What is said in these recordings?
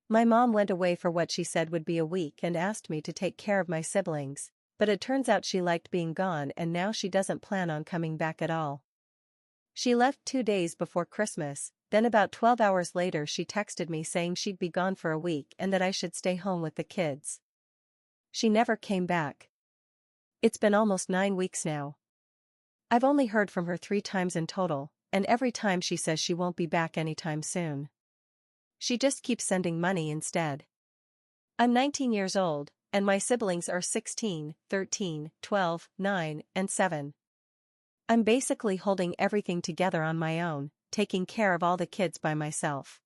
My mom went away for what she said would be a week and asked me to take care of my siblings, but it turns out she liked being gone and now she doesn't plan on coming back at all. She left 2 days before Christmas, then about 12 hours later she texted me saying she'd be gone for a week and that I should stay home with the kids. She never came back. It's been almost 9 weeks now. I've only heard from her 3 times in total, and every time she says she won't be back anytime soon. She just keeps sending money instead. I'm 19 years old, and my siblings are 16, 13, 12, 9, and 7. I'm basically holding everything together on my own, taking care of all the kids by myself.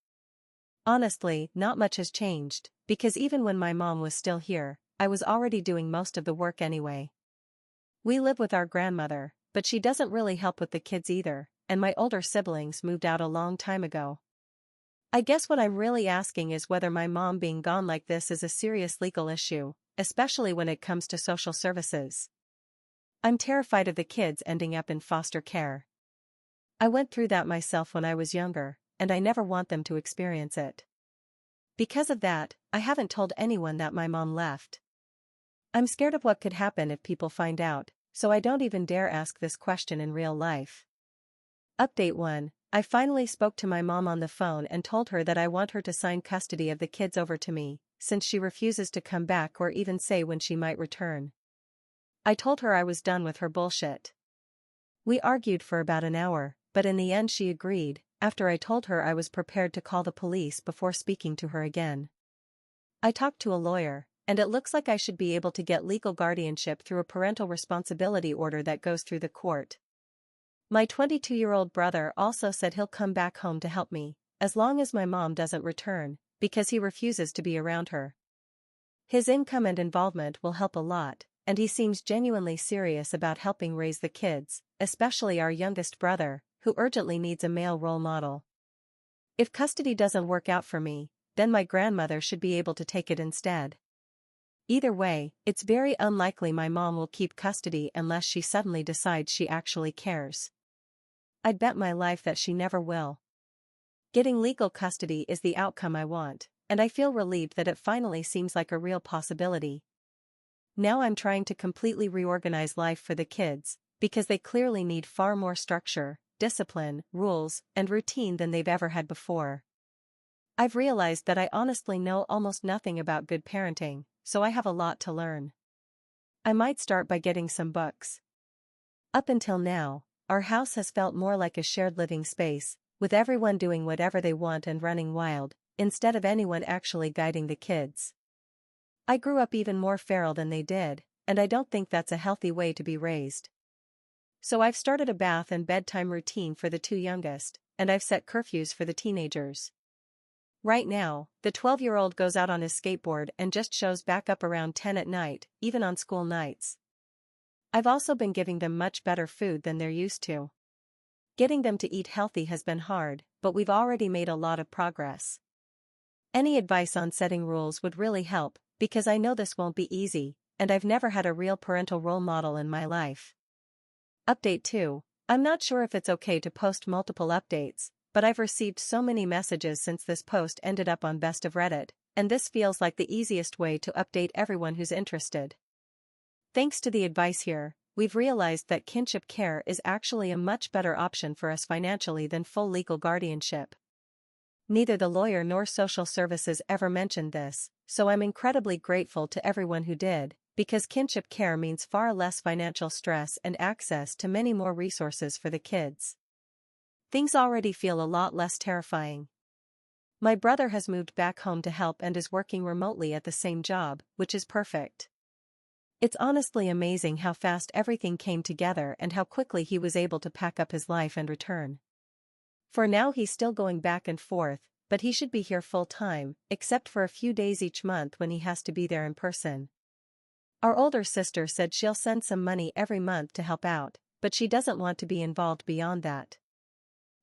Honestly, not much has changed, because even when my mom was still here, I was already doing most of the work anyway. We live with our grandmother, but she doesn't really help with the kids either, and my older siblings moved out a long time ago. I guess what I'm really asking is whether my mom being gone like this is a serious legal issue, especially when it comes to social services. I'm terrified of the kids ending up in foster care. I went through that myself when I was younger, and I never want them to experience it. Because of that, I haven't told anyone that my mom left. I'm scared of what could happen if people find out, so I don't even dare ask this question in real life. Update 1. I finally spoke to my mom on the phone and told her that I want her to sign custody of the kids over to me, since she refuses to come back or even say when she might return. I told her I was done with her bullshit. We argued for about an hour, but in the end she agreed, after I told her I was prepared to call the police before speaking to her again. I talked to a lawyer, and it looks like I should be able to get legal guardianship through a parental responsibility order that goes through the court. My 22-year-old brother also said he'll come back home to help me, as long as my mom doesn't return, because he refuses to be around her. His income and involvement will help a lot, and he seems genuinely serious about helping raise the kids, especially our youngest brother, who urgently needs a male role model. If custody doesn't work out for me, then my grandmother should be able to take it instead. Either way, it's very unlikely my mom will keep custody unless she suddenly decides she actually cares. I'd bet my life that she never will. Getting legal custody is the outcome I want, and I feel relieved that it finally seems like a real possibility. Now I'm trying to completely reorganize life for the kids, because they clearly need far more structure, discipline, rules, and routine than they've ever had before. I've realized that I honestly know almost nothing about good parenting, so I have a lot to learn. I might start by getting some books. Up until now, our house has felt more like a shared living space, with everyone doing whatever they want and running wild, instead of anyone actually guiding the kids. I grew up even more feral than they did, and I don't think that's a healthy way to be raised. So I've started a bath and bedtime routine for the 2 youngest, and I've set curfews for the teenagers. Right now, the 12-year-old goes out on his skateboard and just shows back up around 10 at night, even on school nights. I've also been giving them much better food than they're used to. Getting them to eat healthy has been hard, but we've already made a lot of progress. Any advice on setting rules would really help, because I know this won't be easy, and I've never had a real parental role model in my life. Update 2. I'm not sure if it's okay to post multiple updates, but I've received so many messages since this post ended up on Best of Reddit, and this feels like the easiest way to update everyone who's interested. Thanks to the advice here, we've realized that kinship care is actually a much better option for us financially than full legal guardianship. Neither the lawyer nor social services ever mentioned this, so I'm incredibly grateful to everyone who did, because kinship care means far less financial stress and access to many more resources for the kids. Things already feel a lot less terrifying. My brother has moved back home to help and is working remotely at the same job, which is perfect. It's honestly amazing how fast everything came together and how quickly he was able to pack up his life and return. For now he's still going back and forth, but he should be here full time, except for a few days each month when he has to be there in person. Our older sister said she'll send some money every month to help out, but she doesn't want to be involved beyond that.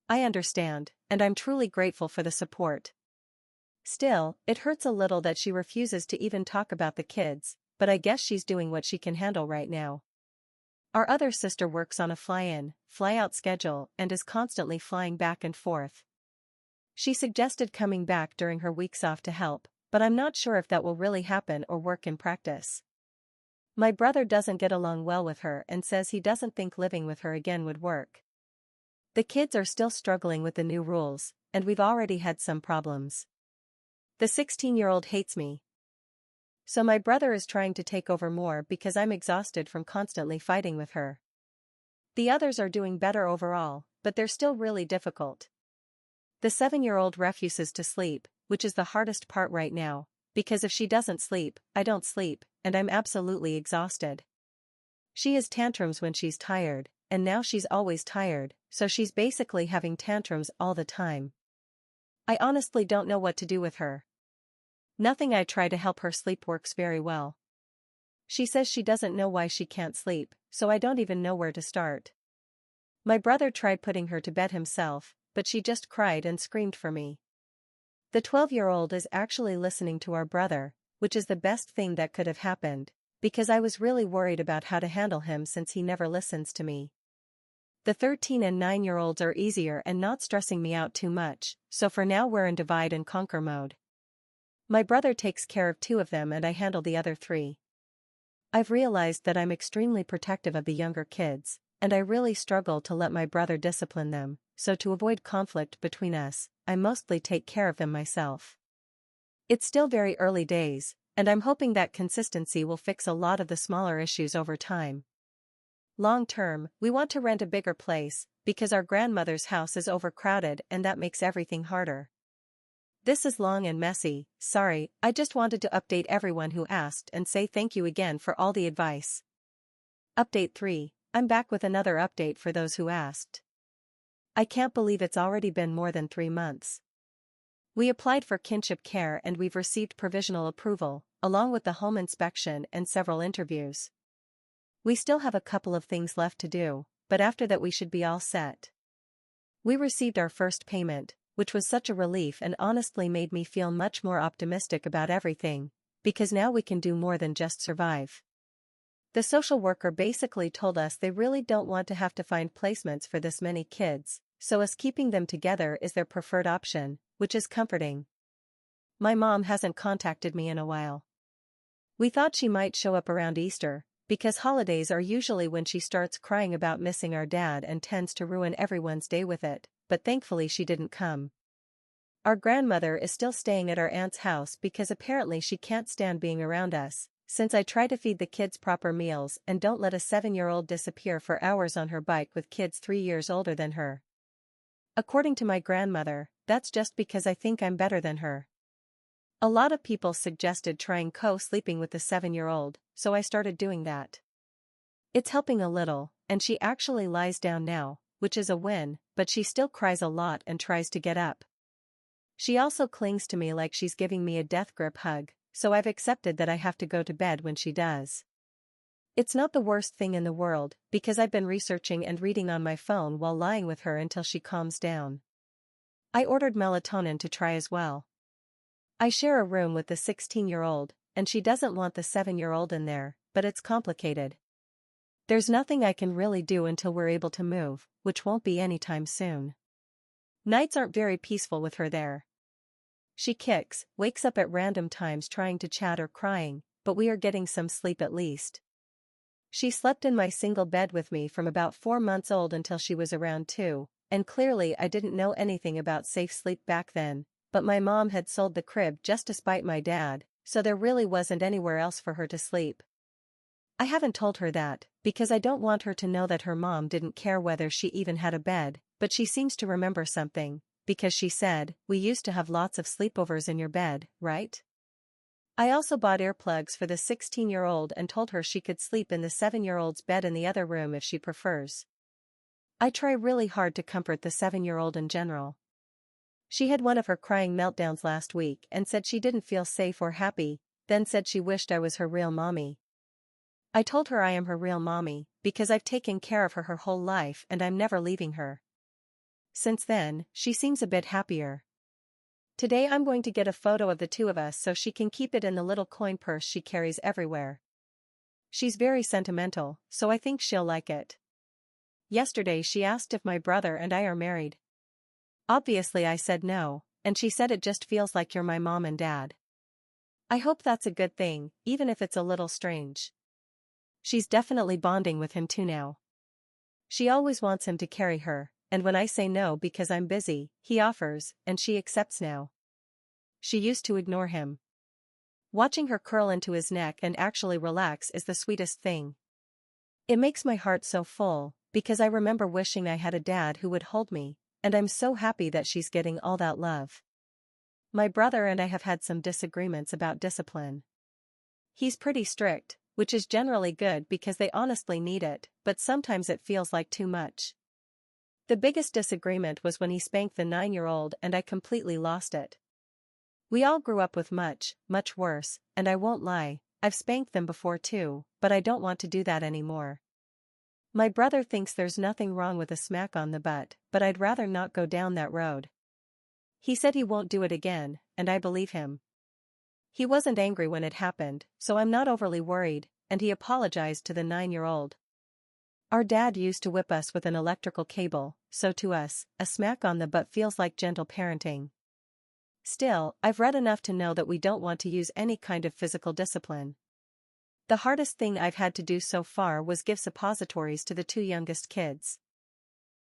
I understand, and I'm truly grateful for the support. Still, it hurts a little that she refuses to even talk about the kids, but I guess she's doing what she can handle right now. Our other sister works on a fly-in, fly-out schedule and is constantly flying back and forth. She suggested coming back during her weeks off to help, but I'm not sure if that will really happen or work in practice. My brother doesn't get along well with her and says he doesn't think living with her again would work. The kids are still struggling with the new rules, and we've already had some problems. The 16-year-old hates me. So my brother is trying to take over more because I'm exhausted from constantly fighting with her. The others are doing better overall, but they're still really difficult. The 7-year-old refuses to sleep, which is the hardest part right now, because if she doesn't sleep, I don't sleep, and I'm absolutely exhausted. She has tantrums when she's tired, and now she's always tired, so she's basically having tantrums all the time. I honestly don't know what to do with her. Nothing I try to help her sleep works very well. She says she doesn't know why she can't sleep, so I don't even know where to start. My brother tried putting her to bed himself, but she just cried and screamed for me. The 12-year-old is actually listening to our brother, which is the best thing that could have happened, because I was really worried about how to handle him since he never listens to me. The 13 and 9-year-olds are easier and not stressing me out too much, so for now we're in divide and conquer mode. My brother takes care of 2 of them and I handle the other 3. I've realized that I'm extremely protective of the younger kids, and I really struggle to let my brother discipline them, so to avoid conflict between us, I mostly take care of them myself. It's still very early days, and I'm hoping that consistency will fix a lot of the smaller issues over time. Long term, we want to rent a bigger place, because our grandmother's house is overcrowded and that makes everything harder. This is long and messy, sorry, I just wanted to update everyone who asked and say thank you again for all the advice. Update 3, I'm back with another update for those who asked. I can't believe it's already been more than 3 months. We applied for kinship care and we've received provisional approval, along with the home inspection and several interviews. We still have a couple of things left to do, but after that we should be all set. We received our first payment, which was such a relief and honestly made me feel much more optimistic about everything, because now we can do more than just survive. The social worker basically told us they really don't want to have to find placements for this many kids, so us keeping them together is their preferred option, which is comforting. My mom hasn't contacted me in a while. We thought she might show up around Easter, because holidays are usually when she starts crying about missing our dad and tends to ruin everyone's day with it, but thankfully she didn't come. Our grandmother is still staying at our aunt's house because apparently she can't stand being around us, since I try to feed the kids proper meals and don't let a 7-year-old disappear for hours on her bike with kids 3 years older than her. According to my grandmother, that's just because I think I'm better than her. A lot of people suggested trying co-sleeping with the 7-year-old, so I started doing that. It's helping a little, and she actually lies down now, which is a win, but she still cries a lot and tries to get up. She also clings to me like she's giving me a death grip hug, so I've accepted that I have to go to bed when she does. It's not the worst thing in the world, because I've been researching and reading on my phone while lying with her until she calms down. I ordered melatonin to try as well. I share a room with the 16-year-old, and she doesn't want the 7-year-old in there, but it's complicated. There's nothing I can really do until we're able to move, which won't be anytime soon. Nights aren't very peaceful with her there. She kicks, wakes up at random times trying to chat or crying, but we are getting some sleep at least. She slept in my single bed with me from about 4 months old until she was around 2, and clearly I didn't know anything about safe sleep back then, but my mom had sold the crib just to spite my dad, so there really wasn't anywhere else for her to sleep. I haven't told her that, because I don't want her to know that her mom didn't care whether she even had a bed, but she seems to remember something, because she said, "We used to have lots of sleepovers in your bed, right?" I also bought earplugs for the 16-year-old and told her she could sleep in the 7-year-old's bed in the other room if she prefers. I try really hard to comfort the 7-year-old in general. She had one of her crying meltdowns last week and said she didn't feel safe or happy, then said she wished I was her real mommy. I told her I am her real mommy, because I've taken care of her whole life and I'm never leaving her. Since then, she seems a bit happier. Today I'm going to get a photo of the 2 of us so she can keep it in the little coin purse she carries everywhere. She's very sentimental, so I think she'll like it. Yesterday she asked if my brother and I are married. Obviously I said no, and she said it just feels like you're my mom and dad. I hope that's a good thing, even if it's a little strange. She's definitely bonding with him too now. She always wants him to carry her, and when I say no because I'm busy, he offers, and she accepts now. She used to ignore him. Watching her curl into his neck and actually relax is the sweetest thing. It makes my heart so full, because I remember wishing I had a dad who would hold me, and I'm so happy that she's getting all that love. My brother and I have had some disagreements about discipline. He's pretty strict, which is generally good because they honestly need it, but sometimes it feels like too much. The biggest disagreement was when he spanked the 9-year-old and I completely lost it. We all grew up with much worse, and I won't lie, I've spanked them before too, but I don't want to do that anymore. My brother thinks there's nothing wrong with a smack on the butt, but I'd rather not go down that road. He said he won't do it again, and I believe him. He wasn't angry when it happened, so I'm not overly worried, and he apologized to the 9-year-old. Our dad used to whip us with an electrical cable, so to us, a smack on the butt feels like gentle parenting. Still, I've read enough to know that we don't want to use any kind of physical discipline. The hardest thing I've had to do so far was give suppositories to the 2 youngest kids.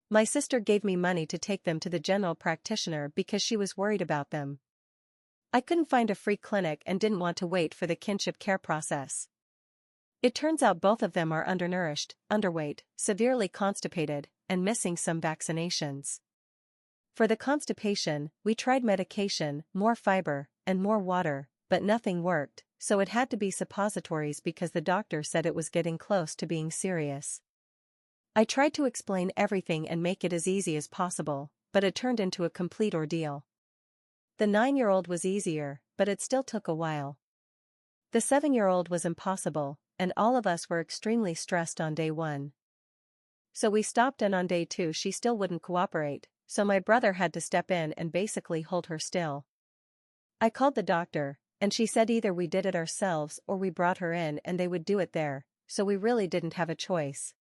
My sister gave me money to take them to the general practitioner because she was worried about them. I couldn't find a free clinic and didn't want to wait for the kinship care process. It turns out both of them are undernourished, underweight, severely constipated, and missing some vaccinations. For the constipation, we tried medication, more fiber, and more water, but nothing worked, so it had to be suppositories because the doctor said it was getting close to being serious. I tried to explain everything and make it as easy as possible, but it turned into a complete ordeal. The 9-year-old was easier, but it still took a while. The 7-year-old was impossible, and all of us were extremely stressed on day 1. So we stopped, and on day 2 she still wouldn't cooperate, so my brother had to step in and basically hold her still. I called the doctor, and she said either we did it ourselves or we brought her in and they would do it there, so we really didn't have a choice.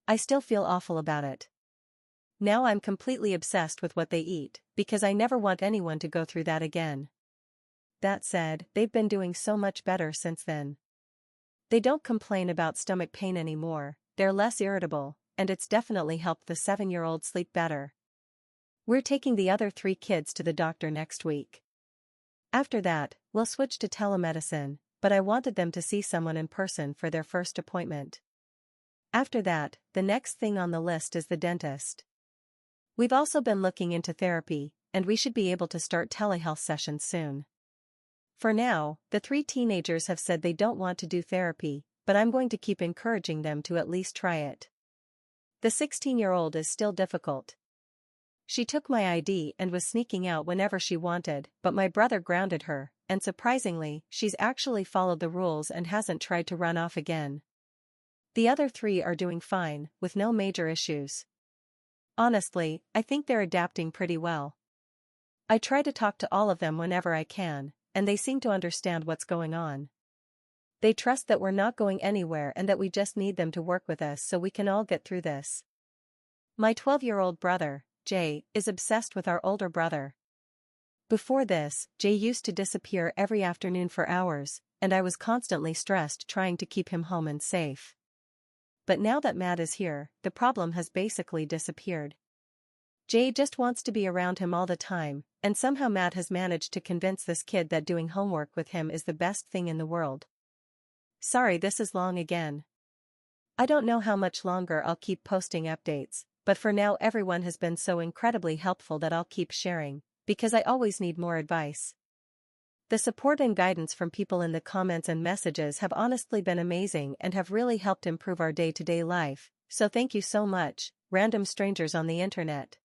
I still feel awful about it. Now I'm completely obsessed with what they eat, because I never want anyone to go through that again. That said, they've been doing so much better since then. They don't complain about stomach pain anymore, they're less irritable, and it's definitely helped the 7-year-old sleep better. We're taking the other 3 kids to the doctor next week. After that, we'll switch to telemedicine, but I wanted them to see someone in person for their first appointment. After that, the next thing on the list is the dentist. We've also been looking into therapy, and we should be able to start telehealth sessions soon. For now, the 3 teenagers have said they don't want to do therapy, but I'm going to keep encouraging them to at least try it. The 16-year-old is still difficult. She took my ID and was sneaking out whenever she wanted, but my brother grounded her, and surprisingly, she's actually followed the rules and hasn't tried to run off again. The other 3 are doing fine, with no major issues. Honestly, I think they're adapting pretty well. I try to talk to all of them whenever I can, and they seem to understand what's going on. They trust that we're not going anywhere and that we just need them to work with us so we can all get through this. My 12-year-old brother, Jay, is obsessed with our older brother. Before this, Jay used to disappear every afternoon for hours, and I was constantly stressed trying to keep him home and safe. But now that Matt is here, the problem has basically disappeared. Jay just wants to be around him all the time, and somehow Matt has managed to convince this kid that doing homework with him is the best thing in the world. Sorry this is long again. I don't know how much longer I'll keep posting updates, but for now everyone has been so incredibly helpful that I'll keep sharing, because I always need more advice. The support and guidance from people in the comments and messages have honestly been amazing and have really helped improve our day-to-day life, so thank you so much, random strangers on the internet.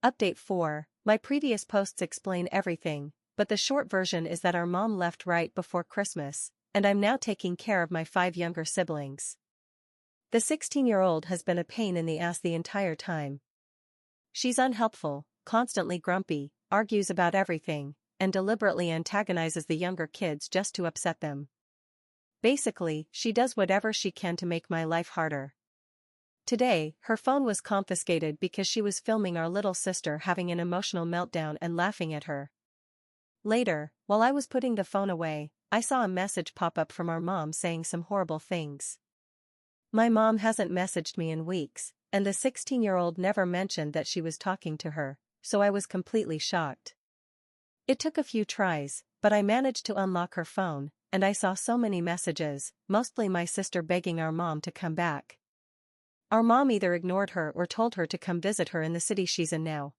Update 4, my previous posts explain everything, but the short version is that our mom left right before Christmas, and I'm now taking care of my 5 younger siblings. The 16-year-old has been a pain in the ass the entire time. She's unhelpful, constantly grumpy, argues about everything, and deliberately antagonizes the younger kids just to upset them. Basically, she does whatever she can to make my life harder. Today, her phone was confiscated because she was filming our little sister having an emotional meltdown and laughing at her. Later, while I was putting the phone away, I saw a message pop up from our mom saying some horrible things. My mom hasn't messaged me in weeks, and the 16-year-old never mentioned that she was talking to her, so I was completely shocked. It took a few tries, but I managed to unlock her phone, and I saw so many messages, mostly my sister begging our mom to come back. Our mom either ignored her or told her to come visit her in the city she's in now.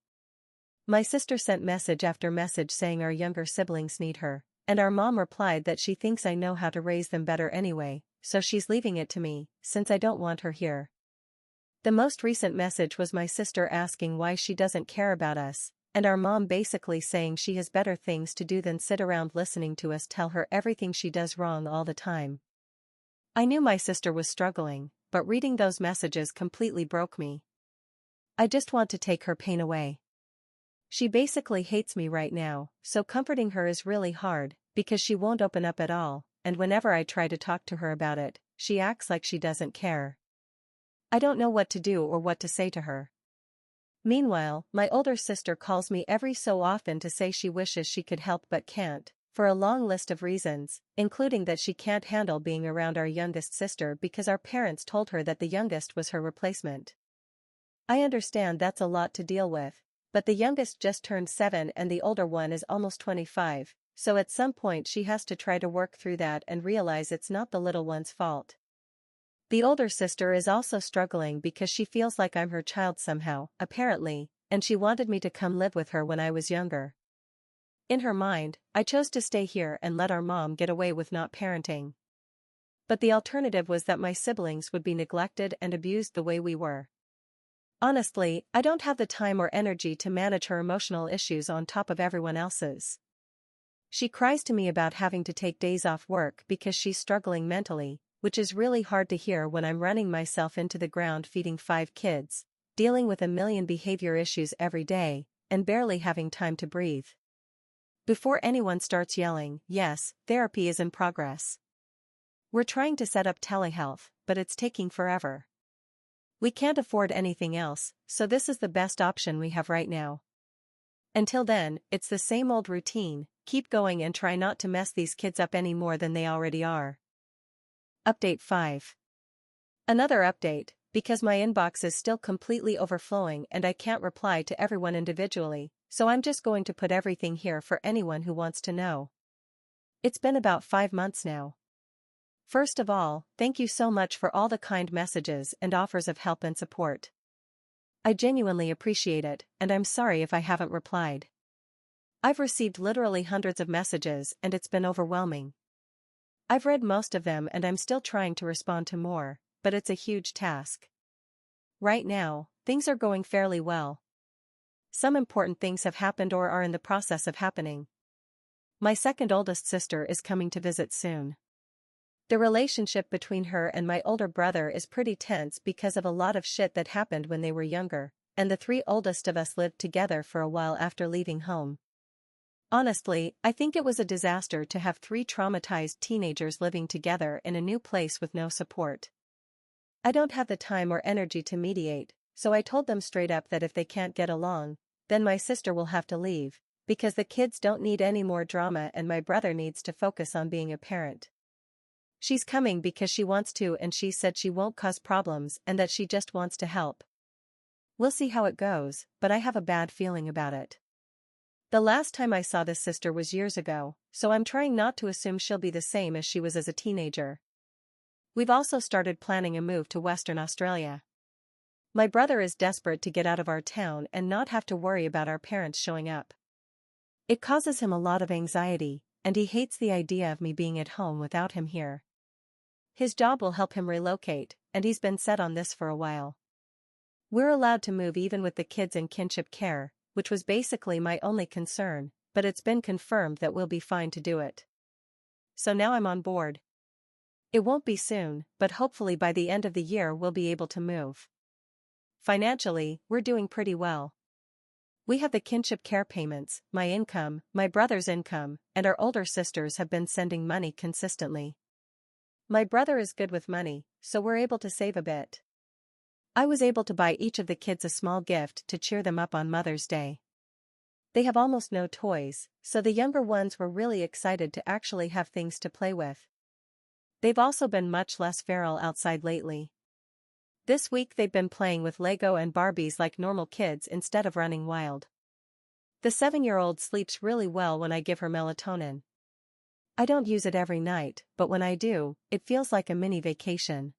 My sister sent message after message saying our younger siblings need her, and our mom replied that she thinks I know how to raise them better anyway, so she's leaving it to me, since I don't want her here. The most recent message was my sister asking why she doesn't care about us, and our mom basically saying she has better things to do than sit around listening to us tell her everything she does wrong all the time. I knew my sister was struggling, but reading those messages completely broke me. I just want to take her pain away. She basically hates me right now, so comforting her is really hard, because she won't open up at all, and whenever I try to talk to her about it, she acts like she doesn't care. I don't know what to do or what to say to her. Meanwhile, my older sister calls me every so often to say she wishes she could help but can't, for a long list of reasons, including that she can't handle being around our youngest sister because our parents told her that the youngest was her replacement. I understand that's a lot to deal with, but the youngest just turned 7 and the older one is almost 25, so at some point she has to try to work through that and realize it's not the little one's fault. The older sister is also struggling because she feels like I'm her child somehow, apparently, and she wanted me to come live with her when I was younger. In her mind, I chose to stay here and let our mom get away with not parenting. But the alternative was that my siblings would be neglected and abused the way we were. Honestly, I don't have the time or energy to manage her emotional issues on top of everyone else's. She cries to me about having to take days off work because she's struggling mentally, which is really hard to hear when I'm running myself into the ground feeding 5 kids, dealing with a million behavior issues every day, and barely having time to breathe. Before anyone starts yelling, yes, therapy is in progress. We're trying to set up telehealth, but it's taking forever. We can't afford anything else, so this is the best option we have right now. Until then, it's the same old routine, keep going and try not to mess these kids up any more than they already are. Update 5. Another update, because my inbox is still completely overflowing and I can't reply to everyone individually, so I'm just going to put everything here for anyone who wants to know. It's been about 5 months now. First of all, thank you so much for all the kind messages and offers of help and support. I genuinely appreciate it, and I'm sorry if I haven't replied. I've received literally hundreds of messages and it's been overwhelming. I've read most of them and I'm still trying to respond to more, but it's a huge task. Right now, things are going fairly well. Some important things have happened or are in the process of happening. My second oldest sister is coming to visit soon. The relationship between her and my older brother is pretty tense because of a lot of shit that happened when they were younger, and the 3 oldest of us lived together for a while after leaving home. Honestly, I think it was a disaster to have 3 traumatized teenagers living together in a new place with no support. I don't have the time or energy to mediate, so I told them straight up that if they can't get along, then my sister will have to leave, because the kids don't need any more drama and my brother needs to focus on being a parent. She's coming because she wants to and she said she won't cause problems and that she just wants to help. We'll see how it goes, but I have a bad feeling about it. The last time I saw this sister was years ago, so I'm trying not to assume she'll be the same as she was as a teenager. We've also started planning a move to Western Australia. My brother is desperate to get out of our town and not have to worry about our parents showing up. It causes him a lot of anxiety, and he hates the idea of me being at home without him here. His job will help him relocate, and he's been set on this for a while. We're allowed to move even with the kids in kinship care, which was basically my only concern, but it's been confirmed that we'll be fine to do it. So now I'm on board. It won't be soon, but hopefully by the end of the year we'll be able to move. Financially, we're doing pretty well. We have the kinship care payments, my income, my brother's income, and our older sisters have been sending money consistently. My brother is good with money, so we're able to save a bit. I was able to buy each of the kids a small gift to cheer them up on Mother's Day. They have almost no toys, so the younger ones were really excited to actually have things to play with. They've also been much less feral outside lately. This week they've been playing with Lego and Barbies like normal kids instead of running wild. The 7-year-old sleeps really well when I give her melatonin. I don't use it every night, but when I do, it feels like a mini vacation.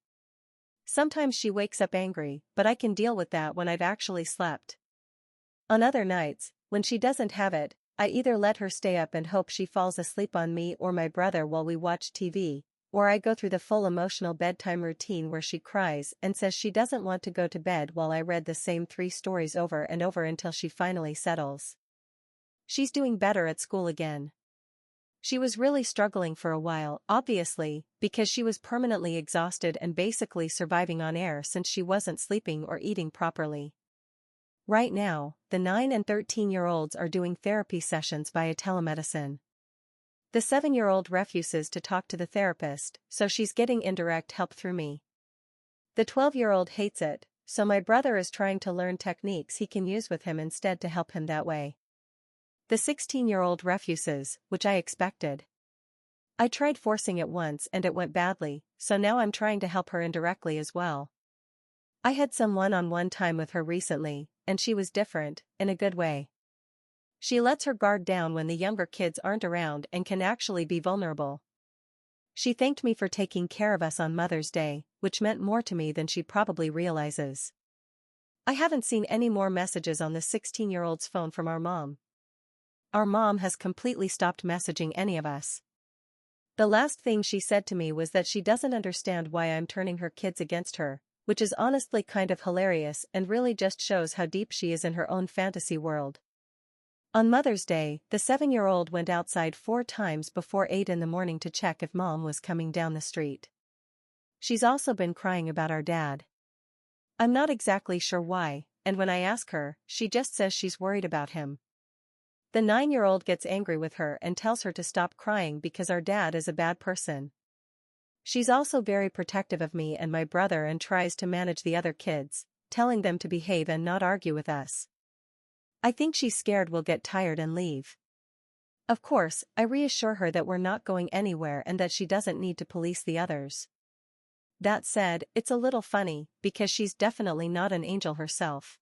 Sometimes she wakes up angry, but I can deal with that when I've actually slept. On other nights, when she doesn't have it, I either let her stay up and hope she falls asleep on me or my brother while we watch TV, or I go through the full emotional bedtime routine where she cries and says she doesn't want to go to bed while I read the same 3 stories over and over until she finally settles. She's doing better at school again. She was really struggling for a while, obviously, because she was permanently exhausted and basically surviving on air since she wasn't sleeping or eating properly. Right now, the 9 and 13-year-olds are doing therapy sessions via telemedicine. The 7-year-old refuses to talk to the therapist, so she's getting indirect help through me. The 12-year-old hates it, so my brother is trying to learn techniques he can use with him instead to help him that way. The 16-year-old refuses, which I expected. I tried forcing it once and it went badly, so now I'm trying to help her indirectly as well. I had some one-on-one time with her recently, and she was different, in a good way. She lets her guard down when the younger kids aren't around and can actually be vulnerable. She thanked me for taking care of us on Mother's Day, which meant more to me than she probably realizes. I haven't seen any more messages on the 16-year-old's phone from our mom. Our mom has completely stopped messaging any of us. The last thing she said to me was that she doesn't understand why I'm turning her kids against her, which is honestly kind of hilarious and really just shows how deep she is in her own fantasy world. On Mother's Day, the 7-year-old went outside 4 times before 8 in the morning to check if Mom was coming down the street. She's also been crying about our dad. I'm not exactly sure why, and when I ask her, she just says she's worried about him. The 9-year-old gets angry with her and tells her to stop crying because our dad is a bad person. She's also very protective of me and my brother and tries to manage the other kids, telling them to behave and not argue with us. I think she's scared we'll get tired and leave. Of course, I reassure her that we're not going anywhere and that she doesn't need to police the others. That said, it's a little funny, because she's definitely not an angel herself.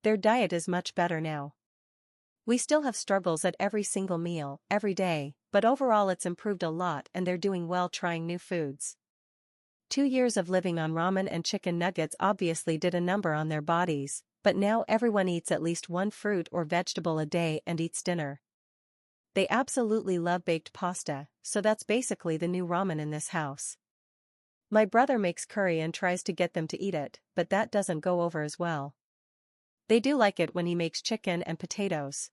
Their diet is much better now. We still have struggles at every single meal, every day, but overall it's improved a lot and they're doing well trying new foods. 2 years of living on ramen and chicken nuggets obviously did a number on their bodies, but now everyone eats at least 1 fruit or vegetable a day and eats dinner. They absolutely love baked pasta, so that's basically the new ramen in this house. My brother makes curry and tries to get them to eat it, but that doesn't go over as well. They do like it when he makes chicken and potatoes.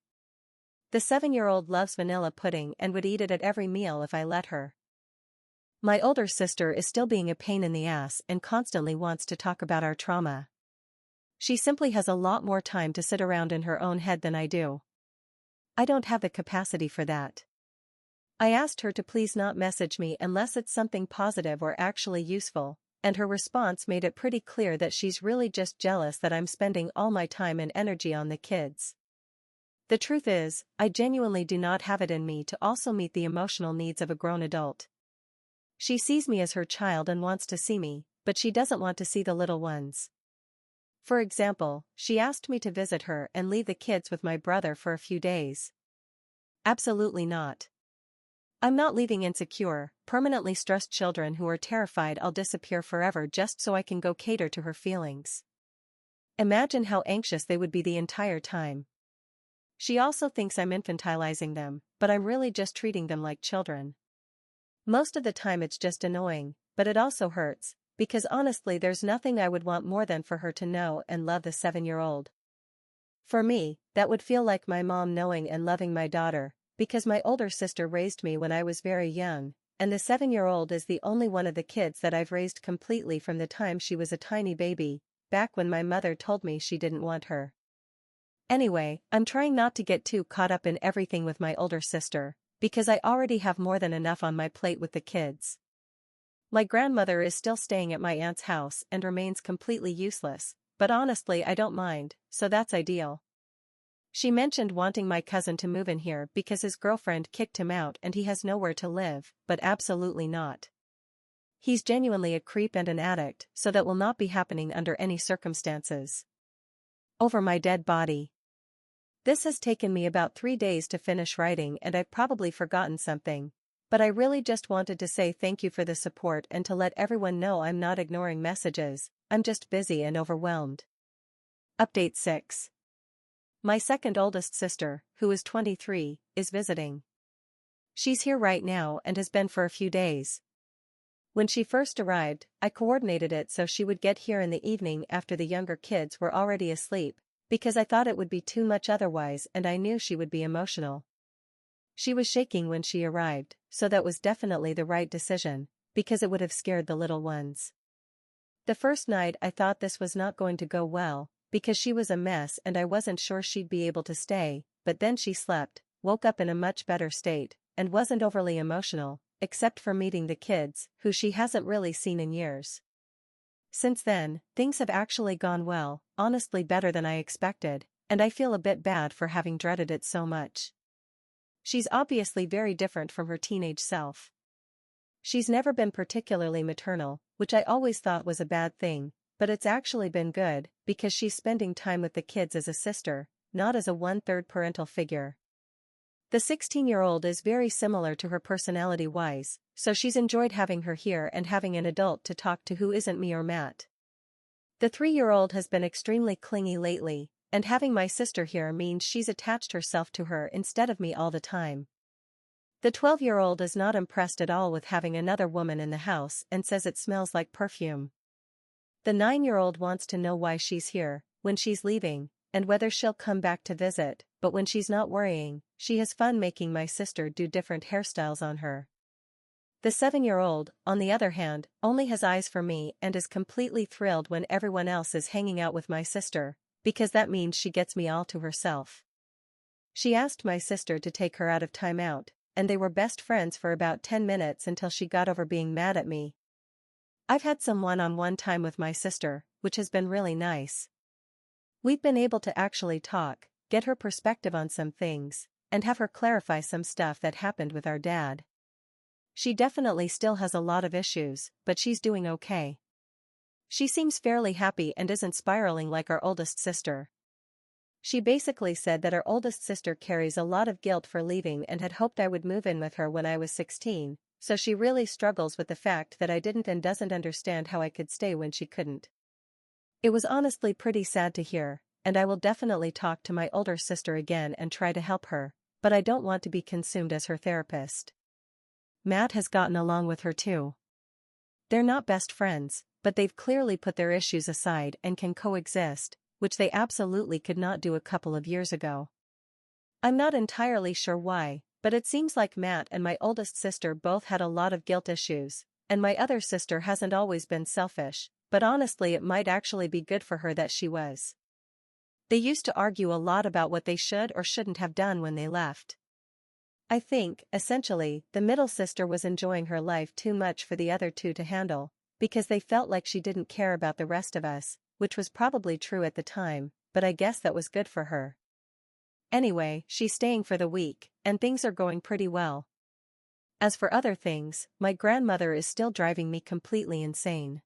The 7-year-old loves vanilla pudding and would eat it at every meal if I let her. My older sister is still being a pain in the ass and constantly wants to talk about our trauma. She simply has a lot more time to sit around in her own head than I do. I don't have the capacity for that. I asked her to please not message me unless it's something positive or actually useful, and her response made it pretty clear that she's really just jealous that I'm spending all my time and energy on the kids. The truth is, I genuinely do not have it in me to also meet the emotional needs of a grown adult. She sees me as her child and wants to see me, but she doesn't want to see the little ones. For example, she asked me to visit her and leave the kids with my brother for a few days. Absolutely not. I'm not leaving insecure, permanently stressed children who are terrified I'll disappear forever just so I can go cater to her feelings. Imagine how anxious they would be the entire time. She also thinks I'm infantilizing them, but I'm really just treating them like children. Most of the time it's just annoying, but it also hurts, because honestly there's nothing I would want more than for her to know and love the 7-year-old. For me, that would feel like my mom knowing and loving my daughter, because my older sister raised me when I was very young, and the 7-year-old is the only one of the kids that I've raised completely from the time she was a tiny baby, back when my mother told me she didn't want her. Anyway, I'm trying not to get too caught up in everything with my older sister, because I already have more than enough on my plate with the kids. My grandmother is still staying at my aunt's house and remains completely useless, but honestly I don't mind, so that's ideal. She mentioned wanting my cousin to move in here because his girlfriend kicked him out and he has nowhere to live, but absolutely not. He's genuinely a creep and an addict, so that will not be happening under any circumstances. Over my dead body. This has taken me about 3 days to finish writing and I've probably forgotten something. But I really just wanted to say thank you for the support and to let everyone know I'm not ignoring messages, I'm just busy and overwhelmed. Update 6. My second oldest sister, who is 23, is visiting. She's here right now and has been for a few days. When she first arrived, I coordinated it so she would get here in the evening after the younger kids were already asleep, because I thought it would be too much otherwise and I knew she would be emotional. She was shaking when she arrived, so that was definitely the right decision, because it would have scared the little ones. The first night I thought this was not going to go well, because she was a mess and I wasn't sure she'd be able to stay, but then she slept, woke up in a much better state, and wasn't overly emotional, except for meeting the kids, who she hasn't really seen in years. Since then, things have actually gone well, honestly better than I expected, and I feel a bit bad for having dreaded it so much. She's obviously very different from her teenage self. She's never been particularly maternal, which I always thought was a bad thing, but it's actually been good, because she's spending time with the kids as a sister, not as a one-third parental figure. The 16-year-old is very similar to her personality-wise, so she's enjoyed having her here and having an adult to talk to who isn't me or Matt. The 3-year-old has been extremely clingy lately, and having my sister here means she's attached herself to her instead of me all the time. The 12-year-old is not impressed at all with having another woman in the house and says it smells like perfume. The 9-year-old wants to know why she's here, when she's leaving, and whether she'll come back to visit, but when she's not worrying, she has fun making my sister do different hairstyles on her. The 7-year-old, on the other hand, only has eyes for me and is completely thrilled when everyone else is hanging out with my sister, because that means she gets me all to herself. She asked my sister to take her out of timeout, and they were best friends for about 10 minutes until she got over being mad at me. I've had some one-on-one time with my sister, which has been really nice. We've been able to actually talk, get her perspective on some things, and have her clarify some stuff that happened with our dad. She definitely still has a lot of issues, but she's doing okay. She seems fairly happy and isn't spiraling like our oldest sister. She basically said that our oldest sister carries a lot of guilt for leaving and had hoped I would move in with her when I was 16, so she really struggles with the fact that I didn't and doesn't understand how I could stay when she couldn't. It was honestly pretty sad to hear, and I will definitely talk to my older sister again and try to help her, but I don't want to be consumed as her therapist. Matt has gotten along with her too. They're not best friends, but they've clearly put their issues aside and can coexist, which they absolutely could not do a couple of years ago. I'm not entirely sure why, but it seems like Matt and my oldest sister both had a lot of guilt issues, and my other sister hasn't always been selfish, but honestly it might actually be good for her that she was. They used to argue a lot about what they should or shouldn't have done when they left. I think, essentially, the middle sister was enjoying her life too much for the other two to handle, because they felt like she didn't care about the rest of us, which was probably true at the time, but I guess that was good for her. Anyway, she's staying for the week, and things are going pretty well. As for other things, my grandmother is still driving me completely insane.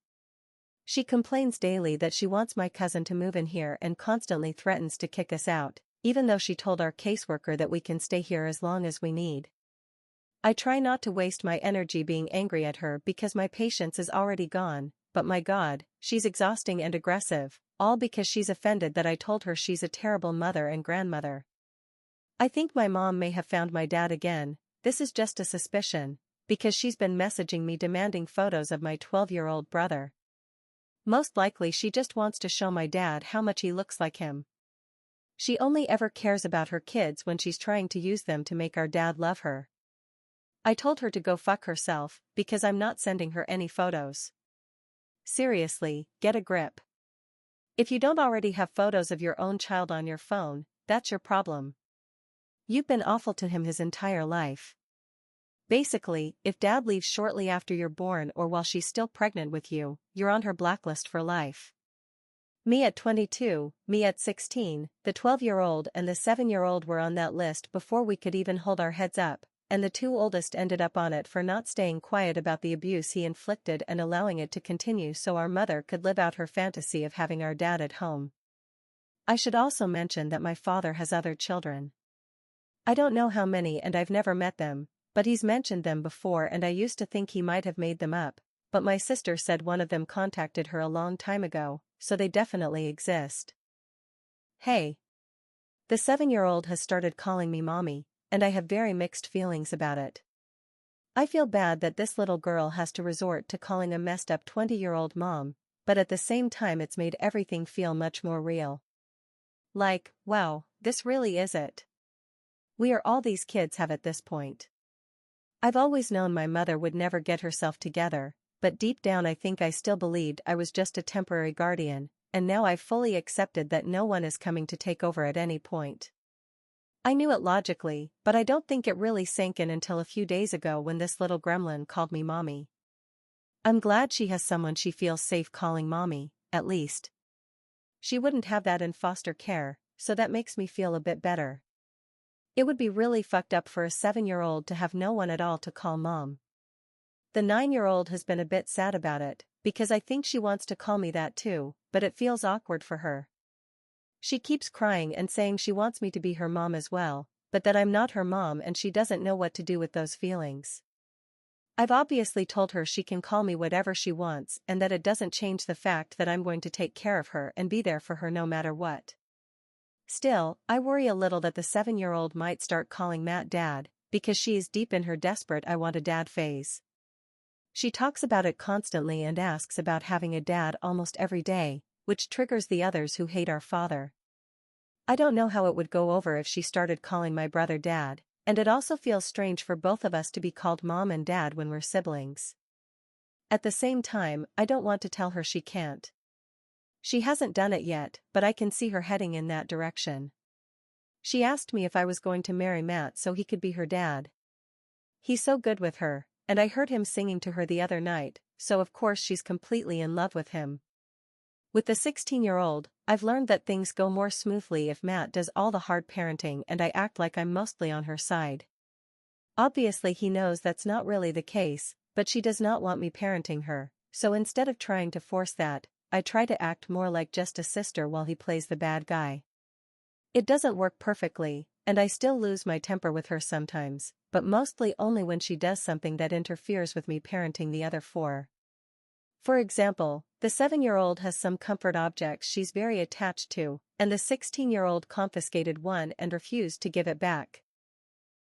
She complains daily that she wants my cousin to move in here and constantly threatens to kick us out, even though she told our caseworker that we can stay here as long as we need. I try not to waste my energy being angry at her because my patience is already gone, but my God, she's exhausting and aggressive, all because she's offended that I told her she's a terrible mother and grandmother. I think my mom may have found my dad again, this is just a suspicion, because she's been messaging me demanding photos of my 12-year-old brother. Most likely she just wants to show my dad how much he looks like him. She only ever cares about her kids when she's trying to use them to make our dad love her. I told her to go fuck herself, because I'm not sending her any photos. Seriously, get a grip. If you don't already have photos of your own child on your phone, that's your problem. You've been awful to him his entire life. Basically, if dad leaves shortly after you're born or while she's still pregnant with you, you're on her blacklist for life. Me at 22, me at 16, the 12-year-old and the 7-year-old were on that list before we could even hold our heads up, and the two oldest ended up on it for not staying quiet about the abuse he inflicted and allowing it to continue so our mother could live out her fantasy of having our dad at home. I should also mention that my father has other children. I don't know how many and I've never met them, but he's mentioned them before and I used to think he might have made them up, but my sister said one of them contacted her a long time ago, so they definitely exist. Hey. The 7-year-old has started calling me mommy, and I have very mixed feelings about it. I feel bad that this little girl has to resort to calling a messed up 20-year-old mom, but at the same time it's made everything feel much more real. Like, wow, this really is it. We are all these kids have at this point. I've always known my mother would never get herself together, but deep down I think I still believed I was just a temporary guardian, and now I've fully accepted that no one is coming to take over at any point. I knew it logically, but I don't think it really sank in until a few days ago when this little gremlin called me mommy. I'm glad she has someone she feels safe calling mommy, at least. She wouldn't have that in foster care, so that makes me feel a bit better. It would be really fucked up for a 7-year-old to have no one at all to call mom. The 9-year-old has been a bit sad about it, because I think she wants to call me that too, but it feels awkward for her. She keeps crying and saying she wants me to be her mom as well, but that I'm not her mom and she doesn't know what to do with those feelings. I've obviously told her she can call me whatever she wants and that it doesn't change the fact that I'm going to take care of her and be there for her no matter what. Still, I worry a little that the 7-year-old might start calling Matt dad, because she is deep in her desperate I want a dad phase. She talks about it constantly and asks about having a dad almost every day, which triggers the others who hate our father. I don't know how it would go over if she started calling my brother dad, and it also feels strange for both of us to be called mom and dad when we're siblings. At the same time, I don't want to tell her she can't. She hasn't done it yet, but I can see her heading in that direction. She asked me if I was going to marry Matt so he could be her dad. He's so good with her, and I heard him singing to her the other night, so of course she's completely in love with him. With the 16-year-old, I've learned that things go more smoothly if Matt does all the hard parenting and I act like I'm mostly on her side. Obviously he knows that's not really the case, but she does not want me parenting her, so instead of trying to force that, I try to act more like just a sister while he plays the bad guy. It doesn't work perfectly, and I still lose my temper with her sometimes, but mostly only when she does something that interferes with me parenting the other four. For example, the 7-year-old has some comfort objects she's very attached to, and the 16-year-old confiscated one and refused to give it back.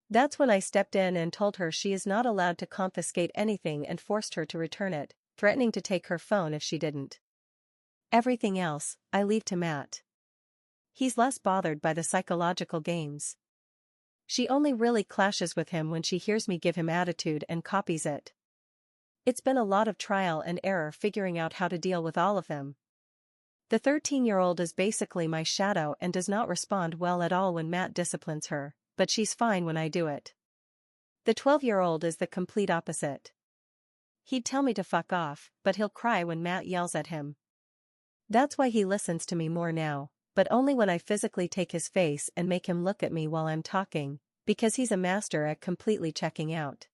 That's when I stepped in and told her she is not allowed to confiscate anything and forced her to return it, threatening to take her phone if she didn't. Everything else, I leave to Matt. He's less bothered by the psychological games. She only really clashes with him when she hears me give him attitude and copies it. It's been a lot of trial and error figuring out how to deal with all of them. The 13-year-old is basically my shadow and does not respond well at all when Matt disciplines her, but she's fine when I do it. The 12-year-old is the complete opposite. He'd tell me to fuck off, but he'll cry when Matt yells at him. That's why he listens to me more now, but only when I physically take his face and make him look at me while I'm talking, because he's a master at completely checking out.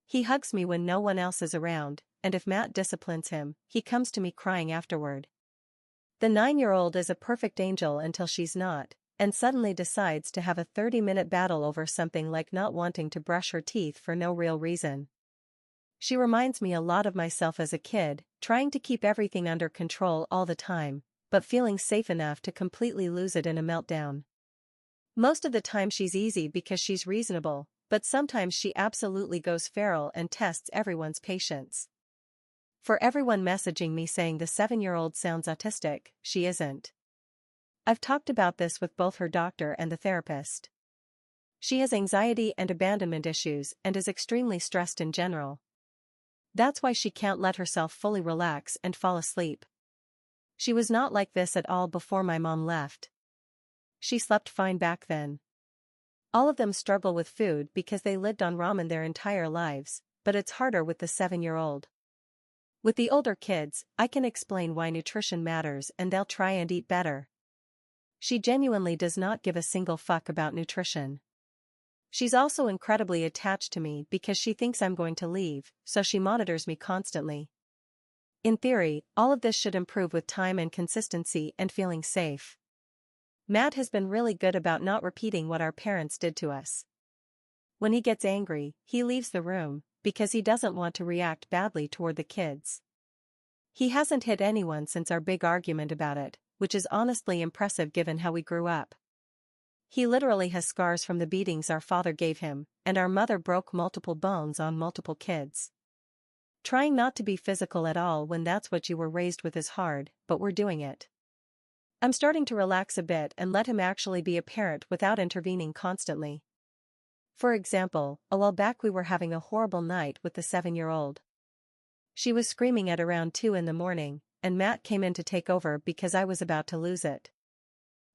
He hugs me when no one else is around, and if Matt disciplines him, he comes to me crying afterward. The 9-year-old is a perfect angel until she's not, and suddenly decides to have a 30-minute battle over something like not wanting to brush her teeth for no real reason. She reminds me a lot of myself as a kid, trying to keep everything under control all the time, but feeling safe enough to completely lose it in a meltdown. Most of the time she's easy because she's reasonable, but sometimes she absolutely goes feral and tests everyone's patience. For everyone messaging me saying the 7-year-old sounds autistic, she isn't. I've talked about this with both her doctor and the therapist. She has anxiety and abandonment issues and is extremely stressed in general. That's why she can't let herself fully relax and fall asleep. She was not like this at all before my mom left. She slept fine back then. All of them struggle with food because they lived on ramen their entire lives, but it's harder with the 7-year-old. With the older kids, I can explain why nutrition matters and they'll try and eat better. She genuinely does not give a single fuck about nutrition. She's also incredibly attached to me because she thinks I'm going to leave, so she monitors me constantly. In theory, all of this should improve with time and consistency and feeling safe. Matt has been really good about not repeating what our parents did to us. When he gets angry, he leaves the room, because he doesn't want to react badly toward the kids. He hasn't hit anyone since our big argument about it, which is honestly impressive given how we grew up. He literally has scars from the beatings our father gave him, and our mother broke multiple bones on multiple kids. Trying not to be physical at all when that's what you were raised with is hard, but we're doing it. I'm starting to relax a bit and let him actually be a parent without intervening constantly. For example, a while back we were having a horrible night with the 7-year-old. She was screaming at around 2 in the morning, and Matt came in to take over because I was about to lose it.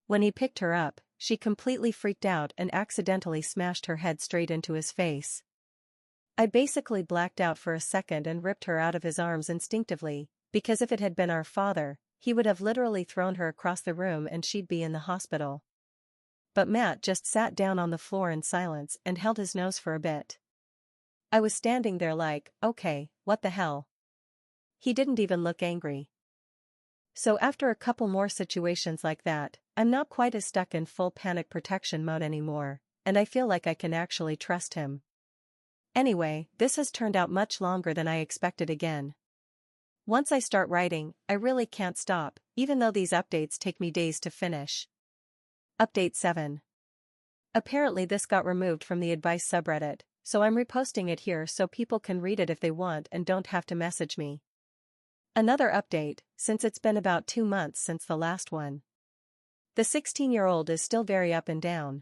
When he picked her up, she completely freaked out and accidentally smashed her head straight into his face. I basically blacked out for a second and ripped her out of his arms instinctively, because if it had been our father, he would have literally thrown her across the room and she'd be in the hospital. But Matt just sat down on the floor in silence and held his nose for a bit. I was standing there like, okay, what the hell? He didn't even look angry. So after a couple more situations like that, I'm not quite as stuck in full panic protection mode anymore, and I feel like I can actually trust him. Anyway, this has turned out much longer than I expected again. Once I start writing, I really can't stop, even though these updates take me days to finish. Update 7. Apparently this got removed from the advice subreddit, so I'm reposting it here so people can read it if they want and don't have to message me. Another update, since it's been about 2 months since the last one. The 16-year-old is still very up and down.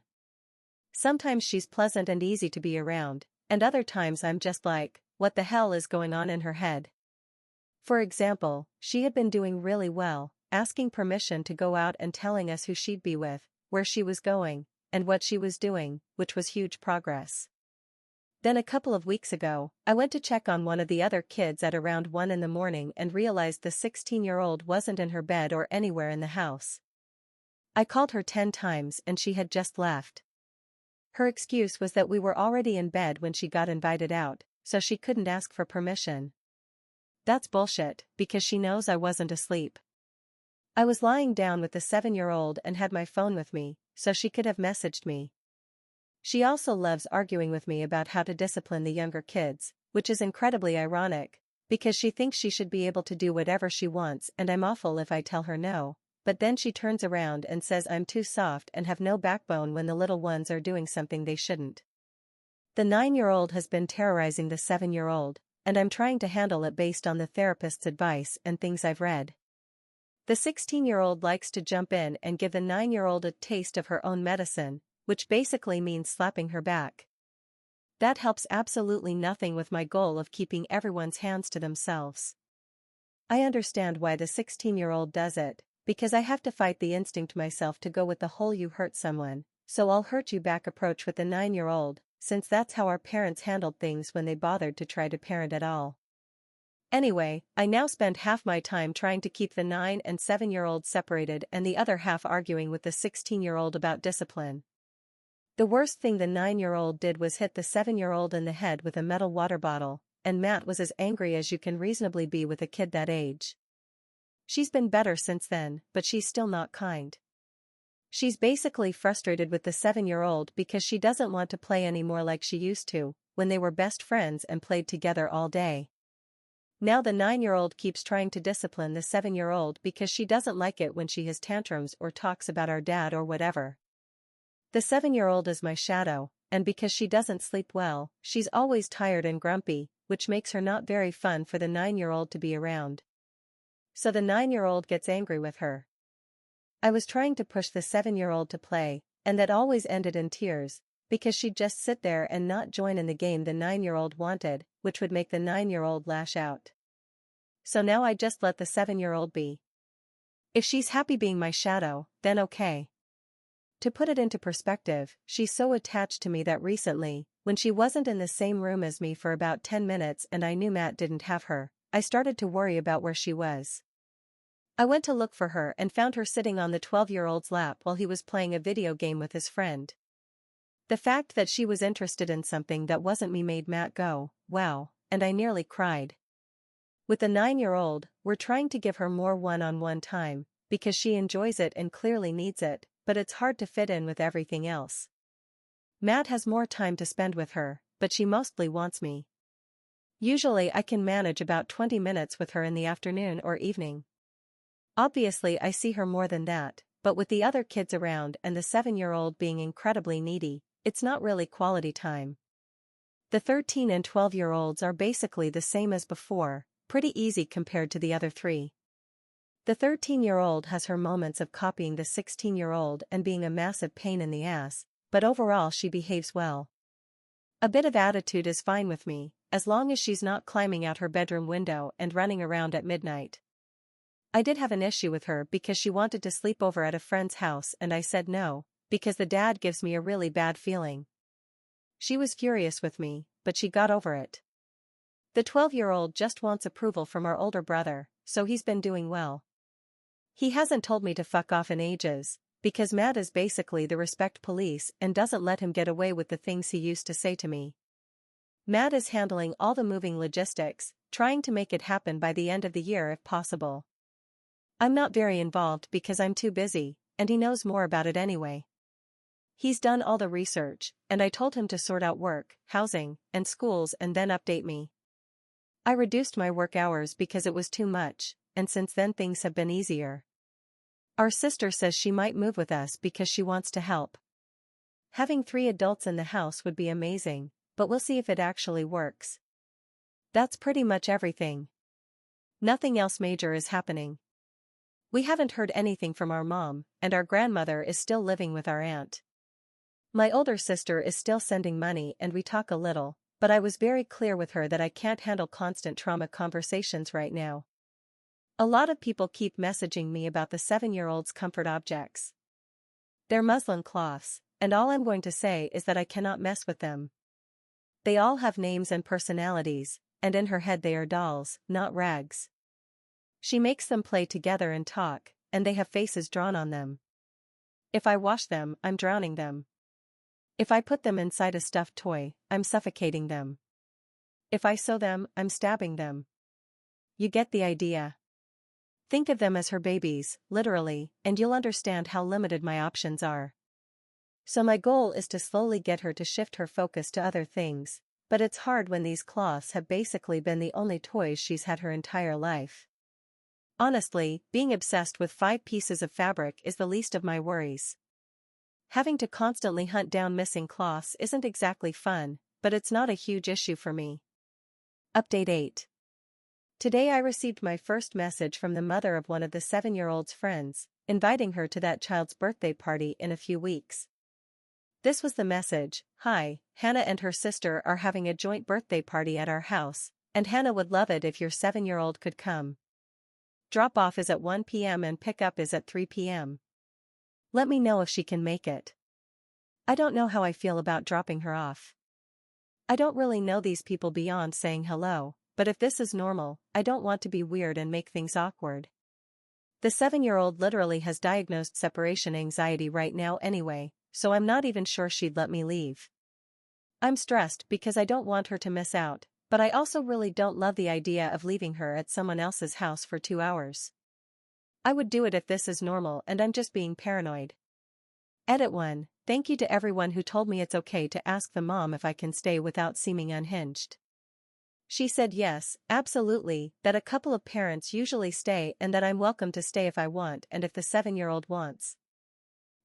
Sometimes she's pleasant and easy to be around, and other times I'm just like, what the hell is going on in her head? For example, she had been doing really well, asking permission to go out and telling us who she'd be with, where she was going, and what she was doing, which was huge progress. Then a couple of weeks ago, I went to check on one of the other kids at around 1 in the morning and realized the 16-year-old wasn't in her bed or anywhere in the house. I called her 10 times and she had just left. Her excuse was that we were already in bed when she got invited out, so she couldn't ask for permission. That's bullshit, because she knows I wasn't asleep. I was lying down with the 7-year-old and had my phone with me, so she could have messaged me. She also loves arguing with me about how to discipline the younger kids, which is incredibly ironic, because she thinks she should be able to do whatever she wants and I'm awful if I tell her no, but then she turns around and says I'm too soft and have no backbone when the little ones are doing something they shouldn't. The 9-year-old has been terrorizing the 7-year-old, and I'm trying to handle it based on the therapist's advice and things I've read. The 16-year-old likes to jump in and give the 9-year-old a taste of her own medicine, which basically means slapping her back. That helps absolutely nothing with my goal of keeping everyone's hands to themselves. I understand why the 16-year-old does it, because I have to fight the instinct myself to go with the whole you hurt someone, so I'll hurt you back approach with the 9-year-old, since that's how our parents handled things when they bothered to try to parent at all. Anyway, I now spend half my time trying to keep the 9 and 7-year-old separated and the other half arguing with the 16-year-old about discipline. The worst thing the 9-year-old did was hit the 7-year-old in the head with a metal water bottle, and Matt was as angry as you can reasonably be with a kid that age. She's been better since then, but she's still not kind. She's basically frustrated with the 7-year-old because she doesn't want to play anymore like she used to, when they were best friends and played together all day. Now the 9-year-old keeps trying to discipline the 7-year-old because she doesn't like it when she has tantrums or talks about our dad or whatever. The 7-year-old is my shadow, and because she doesn't sleep well, she's always tired and grumpy, which makes her not very fun for the 9-year-old to be around. So the 9-year-old gets angry with her. I was trying to push the 7-year-old to play, and that always ended in tears, because she'd just sit there and not join in the game the 9-year-old wanted, which would make the 9-year-old lash out. So now I just let the 7-year-old be. If she's happy being my shadow, then okay. To put it into perspective, she's so attached to me that recently, when she wasn't in the same room as me for about 10 minutes and I knew Matt didn't have her, I started to worry about where she was. I went to look for her and found her sitting on the 12-year-old's lap while he was playing a video game with his friend. The fact that she was interested in something that wasn't me made Matt go, wow, and I nearly cried. With the 9-year-old, we're trying to give her more one-on-one time, because she enjoys it and clearly needs it, but it's hard to fit in with everything else. Matt has more time to spend with her, but she mostly wants me. Usually I can manage about 20 minutes with her in the afternoon or evening. Obviously I see her more than that, but with the other kids around and the 7-year-old being incredibly needy, it's not really quality time. The 13 and 12-year-olds are basically the same as before, pretty easy compared to the other three. The 13-year-old has her moments of copying the 16-year-old and being a massive pain in the ass, but overall she behaves well. A bit of attitude is fine with me, as long as she's not climbing out her bedroom window and running around at midnight. I did have an issue with her because she wanted to sleep over at a friend's house and I said no, because the dad gives me a really bad feeling. She was furious with me, but she got over it. The 12-year-old just wants approval from our older brother, so he's been doing well. He hasn't told me to fuck off in ages, because Matt is basically the respect police and doesn't let him get away with the things he used to say to me. Matt is handling all the moving logistics, trying to make it happen by the end of the year if possible. I'm not very involved because I'm too busy, and he knows more about it anyway. He's done all the research, and I told him to sort out work, housing, and schools and then update me. I reduced my work hours because it was too much, and since then things have been easier. Our sister says she might move with us because she wants to help. Having 3 adults in the house would be amazing, but we'll see if it actually works. That's pretty much everything. Nothing else major is happening. We haven't heard anything from our mom, and our grandmother is still living with our aunt. My older sister is still sending money and we talk a little, but I was very clear with her that I can't handle constant trauma conversations right now. A lot of people keep messaging me about the 7-year-old's comfort objects. They're muslin cloths, and all I'm going to say is that I cannot mess with them. They all have names and personalities, and in her head they are dolls, not rags. She makes them play together and talk, and they have faces drawn on them. If I wash them, I'm drowning them. If I put them inside a stuffed toy, I'm suffocating them. If I sew them, I'm stabbing them. You get the idea. Think of them as her babies, literally, and you'll understand how limited my options are. So my goal is to slowly get her to shift her focus to other things, but it's hard when these cloths have basically been the only toys she's had her entire life. Honestly, being obsessed with 5 pieces of fabric is the least of my worries. Having to constantly hunt down missing cloths isn't exactly fun, but it's not a huge issue for me. Update 8. Today I received my first message from the mother of one of the 7-year-old's friends, inviting her to that child's birthday party in a few weeks. This was the message: "Hi, Hannah and her sister are having a joint birthday party at our house, and Hannah would love it if your 7-year-old could come. Drop-off is at 1 p.m. and pick-up is at 3 p.m. Let me know if she can make it." I don't know how I feel about dropping her off. I don't really know these people beyond saying hello, but if this is normal, I don't want to be weird and make things awkward. The 7-year-old literally has diagnosed separation anxiety right now anyway, so I'm not even sure she'd let me leave. I'm stressed because I don't want her to miss out, but I also really don't love the idea of leaving her at someone else's house for 2 hours. I would do it if this is normal and I'm just being paranoid. Edit 1. Thank you to everyone who told me it's okay to ask the mom if I can stay without seeming unhinged. She said yes, absolutely, that a couple of parents usually stay and that I'm welcome to stay if I want and if the 7-year-old wants.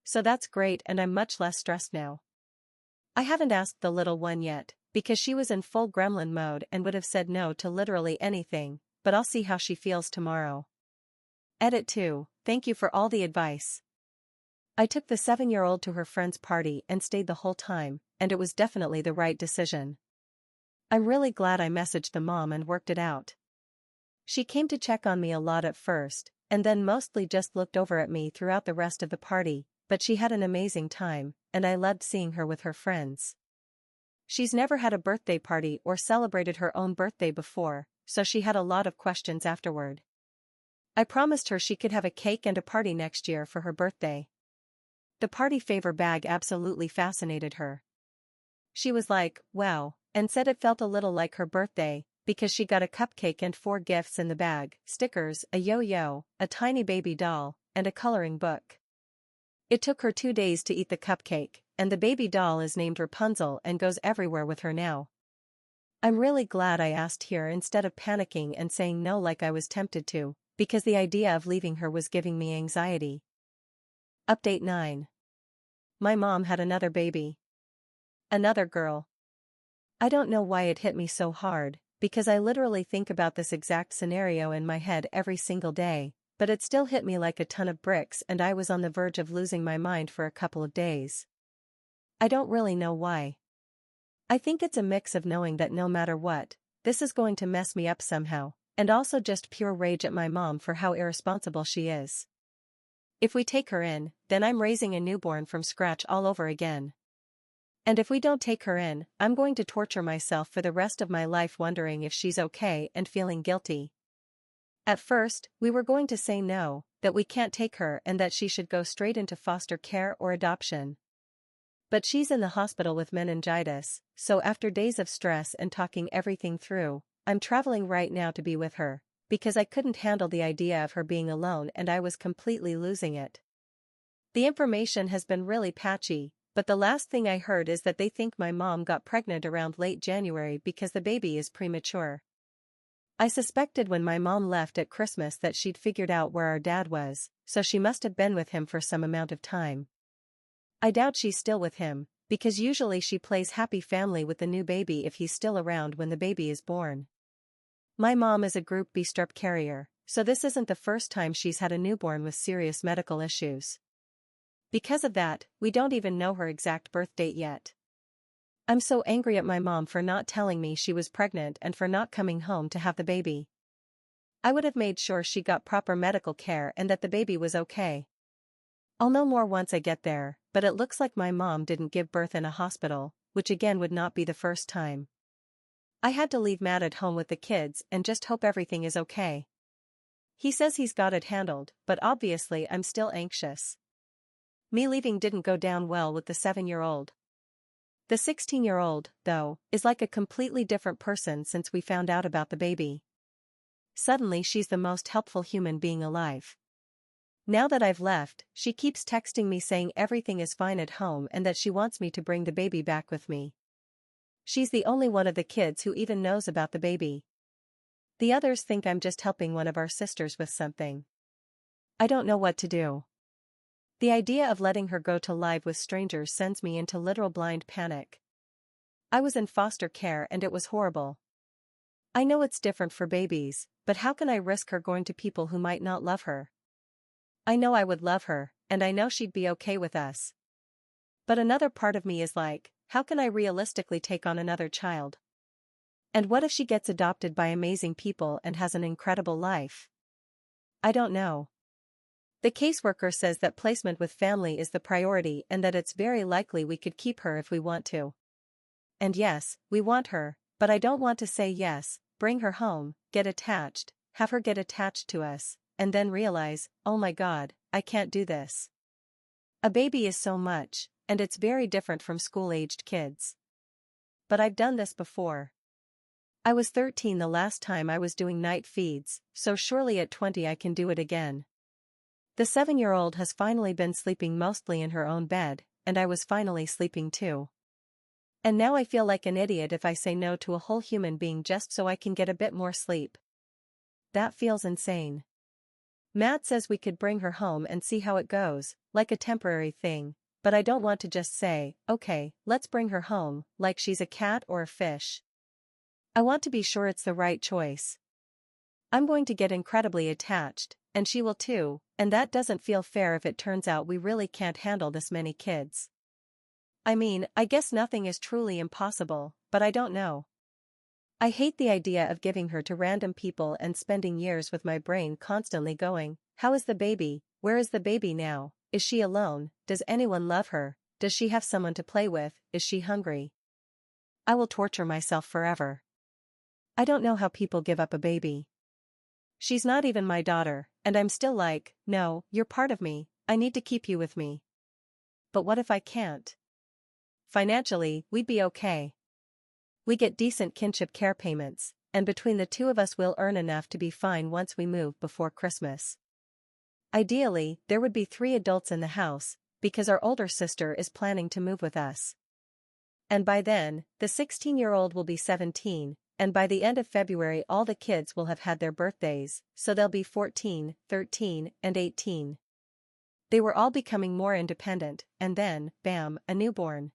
So that's great and I'm much less stressed now. I haven't asked the little one yet, because she was in full gremlin mode and would have said no to literally anything, but I'll see how she feels tomorrow. Edit 2. Thank you for all the advice. I took the 7-year-old to her friend's party and stayed the whole time, and it was definitely the right decision. I'm really glad I messaged the mom and worked it out. She came to check on me a lot at first, and then mostly just looked over at me throughout the rest of the party, but she had an amazing time, and I loved seeing her with her friends. She's never had a birthday party or celebrated her own birthday before, so she had a lot of questions afterward. I promised her she could have a cake and a party next year for her birthday. The party favor bag absolutely fascinated her. She was like, wow, and said it felt a little like her birthday, because she got a cupcake and 4 gifts in the bag: stickers, a yo-yo, a tiny baby doll, and a coloring book. It took her 2 days to eat the cupcake, and the baby doll is named Rapunzel and goes everywhere with her now. I'm really glad I asked here instead of panicking and saying no like I was tempted to, because the idea of leaving her was giving me anxiety. Update 9. My mom had another baby. Another girl. I don't know why it hit me so hard, because I literally think about this exact scenario in my head every single day, but it still hit me like a ton of bricks and I was on the verge of losing my mind for a couple of days. I don't really know why. I think it's a mix of knowing that no matter what, this is going to mess me up somehow, and also just pure rage at my mom for how irresponsible she is. If we take her in, then I'm raising a newborn from scratch all over again. And if we don't take her in, I'm going to torture myself for the rest of my life wondering if she's okay and feeling guilty. At first, we were going to say no, that we can't take her and that she should go straight into foster care or adoption. But she's in the hospital with meningitis, so after days of stress and talking everything through, I'm traveling right now to be with her, because I couldn't handle the idea of her being alone and I was completely losing it. The information has been really patchy, but the last thing I heard is that they think my mom got pregnant around late January because the baby is premature. I suspected when my mom left at Christmas that she'd figured out where our dad was, so she must have been with him for some amount of time. I doubt she's still with him, because usually she plays happy family with the new baby if he's still around when the baby is born. My mom is a Group B strep carrier, so this isn't the first time she's had a newborn with serious medical issues. Because of that, we don't even know her exact birth date yet. I'm so angry at my mom for not telling me she was pregnant and for not coming home to have the baby. I would have made sure she got proper medical care and that the baby was okay. I'll know more once I get there, but it looks like my mom didn't give birth in a hospital, which again would not be the first time. I had to leave Matt at home with the kids and just hope everything is okay. He says he's got it handled, but obviously I'm still anxious. Me leaving didn't go down well with the 7-year-old. The 16-year-old, though, is like a completely different person since we found out about the baby. Suddenly she's the most helpful human being alive. Now that I've left, she keeps texting me saying everything is fine at home and that she wants me to bring the baby back with me. She's the only one of the kids who even knows about the baby. The others think I'm just helping one of our sisters with something. I don't know what to do. The idea of letting her go to live with strangers sends me into literal blind panic. I was in foster care and it was horrible. I know it's different for babies, but how can I risk her going to people who might not love her? I know I would love her, and I know she'd be okay with us. But another part of me is like, how can I realistically take on another child? And what if she gets adopted by amazing people and has an incredible life? I don't know. The caseworker says that placement with family is the priority and that it's very likely we could keep her if we want to. And yes, we want her, but I don't want to say yes, bring her home, get attached, have her get attached to us, and then realize, oh my God, I can't do this. A baby is so much, and it's very different from school-aged kids. But I've done this before. I was 13 the last time I was doing night feeds, so surely at 20 I can do it again. The 7-year-old has finally been sleeping mostly in her own bed, and I was finally sleeping too. And now I feel like an idiot if I say no to a whole human being just so I can get a bit more sleep. That feels insane. Matt says we could bring her home and see how it goes, like a temporary thing, but I don't want to just say, okay, let's bring her home, like she's a cat or a fish. I want to be sure it's the right choice. I'm going to get incredibly attached, and she will too, and that doesn't feel fair if it turns out we really can't handle this many kids. I mean, I guess nothing is truly impossible, but I don't know. I hate the idea of giving her to random people and spending years with my brain constantly going, how is the baby, where is the baby now, Is she alone? Does anyone love her? Does she have someone to play with? Is she hungry? I will torture myself forever. I don't know how people give up a baby. She's not even my daughter, and I'm still like, no, you're part of me, I need to keep you with me. But what if I can't? Financially, we'd be okay. We get decent kinship care payments, and between the two of us we'll earn enough to be fine once we move before Christmas. Ideally, there would be 3 adults in the house, because our older sister is planning to move with us. And by then, the 16-year-old will be 17, and by the end of February all the kids will have had their birthdays, so they'll be 14, 13, and 18. They were all becoming more independent, and then, bam, a newborn.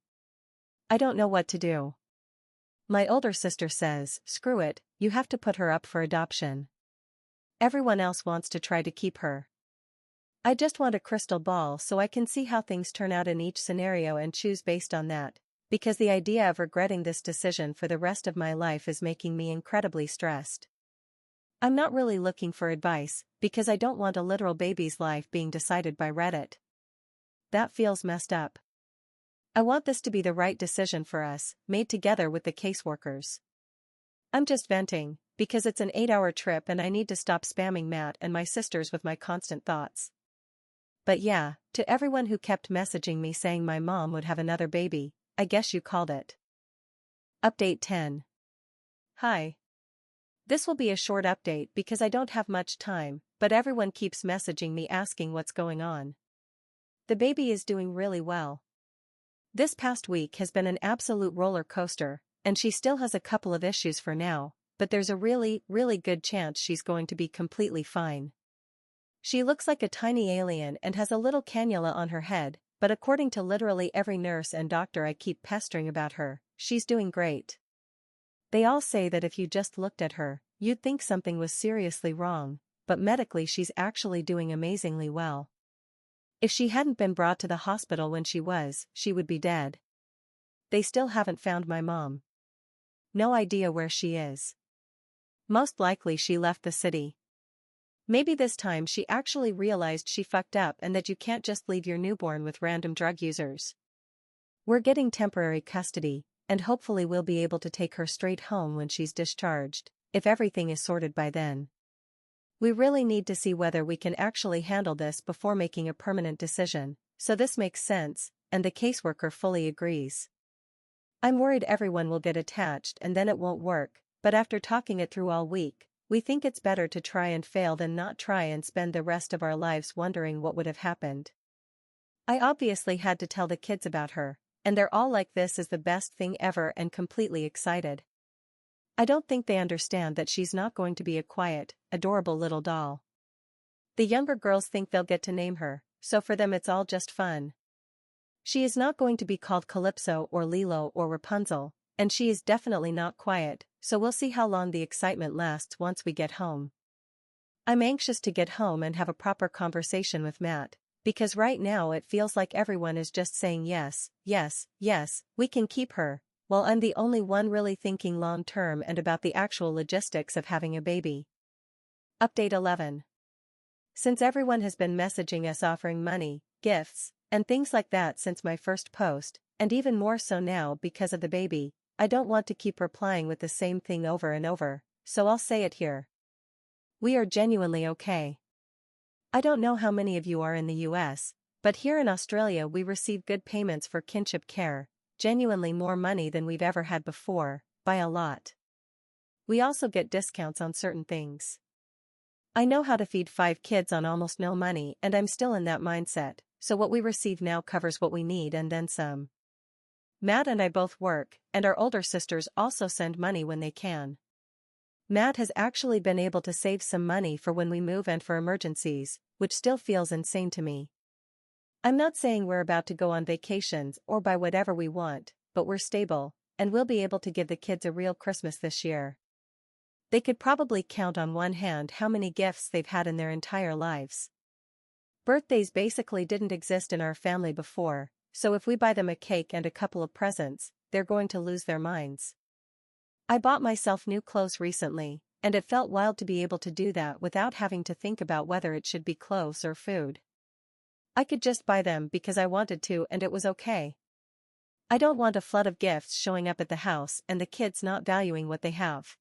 I don't know what to do. My older sister says, screw it, you have to put her up for adoption. Everyone else wants to try to keep her. I just want a crystal ball so I can see how things turn out in each scenario and choose based on that, because the idea of regretting this decision for the rest of my life is making me incredibly stressed. I'm not really looking for advice, because I don't want a literal baby's life being decided by Reddit. That feels messed up. I want this to be the right decision for us, made together with the caseworkers. I'm just venting, because it's an 8-hour trip and I need to stop spamming Matt and my sisters with my constant thoughts. But yeah, to everyone who kept messaging me saying my mom would have another baby, I guess you called it. Update 10. Hi. This will be a short update because I don't have much time, but everyone keeps messaging me asking what's going on. The baby is doing really well. This past week has been an absolute roller coaster, and she still has a couple of issues for now, but there's a really, really good chance she's going to be completely fine. She looks like a tiny alien and has a little cannula on her head, but according to literally every nurse and doctor I keep pestering about her, she's doing great. They all say that if you just looked at her, you'd think something was seriously wrong, but medically she's actually doing amazingly well. If she hadn't been brought to the hospital when she would be dead. They still haven't found my mom. No idea where she is. Most likely she left the city. Maybe this time she actually realized she fucked up and that you can't just leave your newborn with random drug users. We're getting temporary custody, and hopefully we'll be able to take her straight home when she's discharged, if everything is sorted by then. We really need to see whether we can actually handle this before making a permanent decision, so this makes sense, and the caseworker fully agrees. I'm worried everyone will get attached and then it won't work, but after talking it through all week, we think it's better to try and fail than not try and spend the rest of our lives wondering what would have happened. I obviously had to tell the kids about her, and they're all like this is the best thing ever and completely excited. I don't think they understand that she's not going to be a quiet, adorable little doll. The younger girls think they'll get to name her, so for them it's all just fun. She is not going to be called Calypso or Lilo or Rapunzel, and she is definitely not quiet, so we'll see how long the excitement lasts once we get home. I'm anxious to get home and have a proper conversation with Matt, because right now it feels like everyone is just saying yes, yes, yes, we can keep her, while I'm the only one really thinking long-term and about the actual logistics of having a baby. Update 11. Since everyone has been messaging us offering money, gifts, and things like that since my first post, and even more so now because of the baby, I don't want to keep replying with the same thing over and over, so I'll say it here. We are genuinely okay. I don't know how many of you are in the US, but here in Australia we receive good payments for kinship care, genuinely more money than we've ever had before, by a lot. We also get discounts on certain things. I know how to feed 5 kids on almost no money and I'm still in that mindset, so what we receive now covers what we need and then some. Matt and I both work, and our older sisters also send money when they can. Matt has actually been able to save some money for when we move and for emergencies, which still feels insane to me. I'm not saying we're about to go on vacations or buy whatever we want, but we're stable, and we'll be able to give the kids a real Christmas this year. They could probably count on one hand how many gifts they've had in their entire lives. Birthdays basically didn't exist in our family before, so if we buy them a cake and a couple of presents, they're going to lose their minds. I bought myself new clothes recently, and it felt wild to be able to do that without having to think about whether it should be clothes or food. I could just buy them because I wanted to and it was okay. I don't want a flood of gifts showing up at the house and the kids not valuing what they have.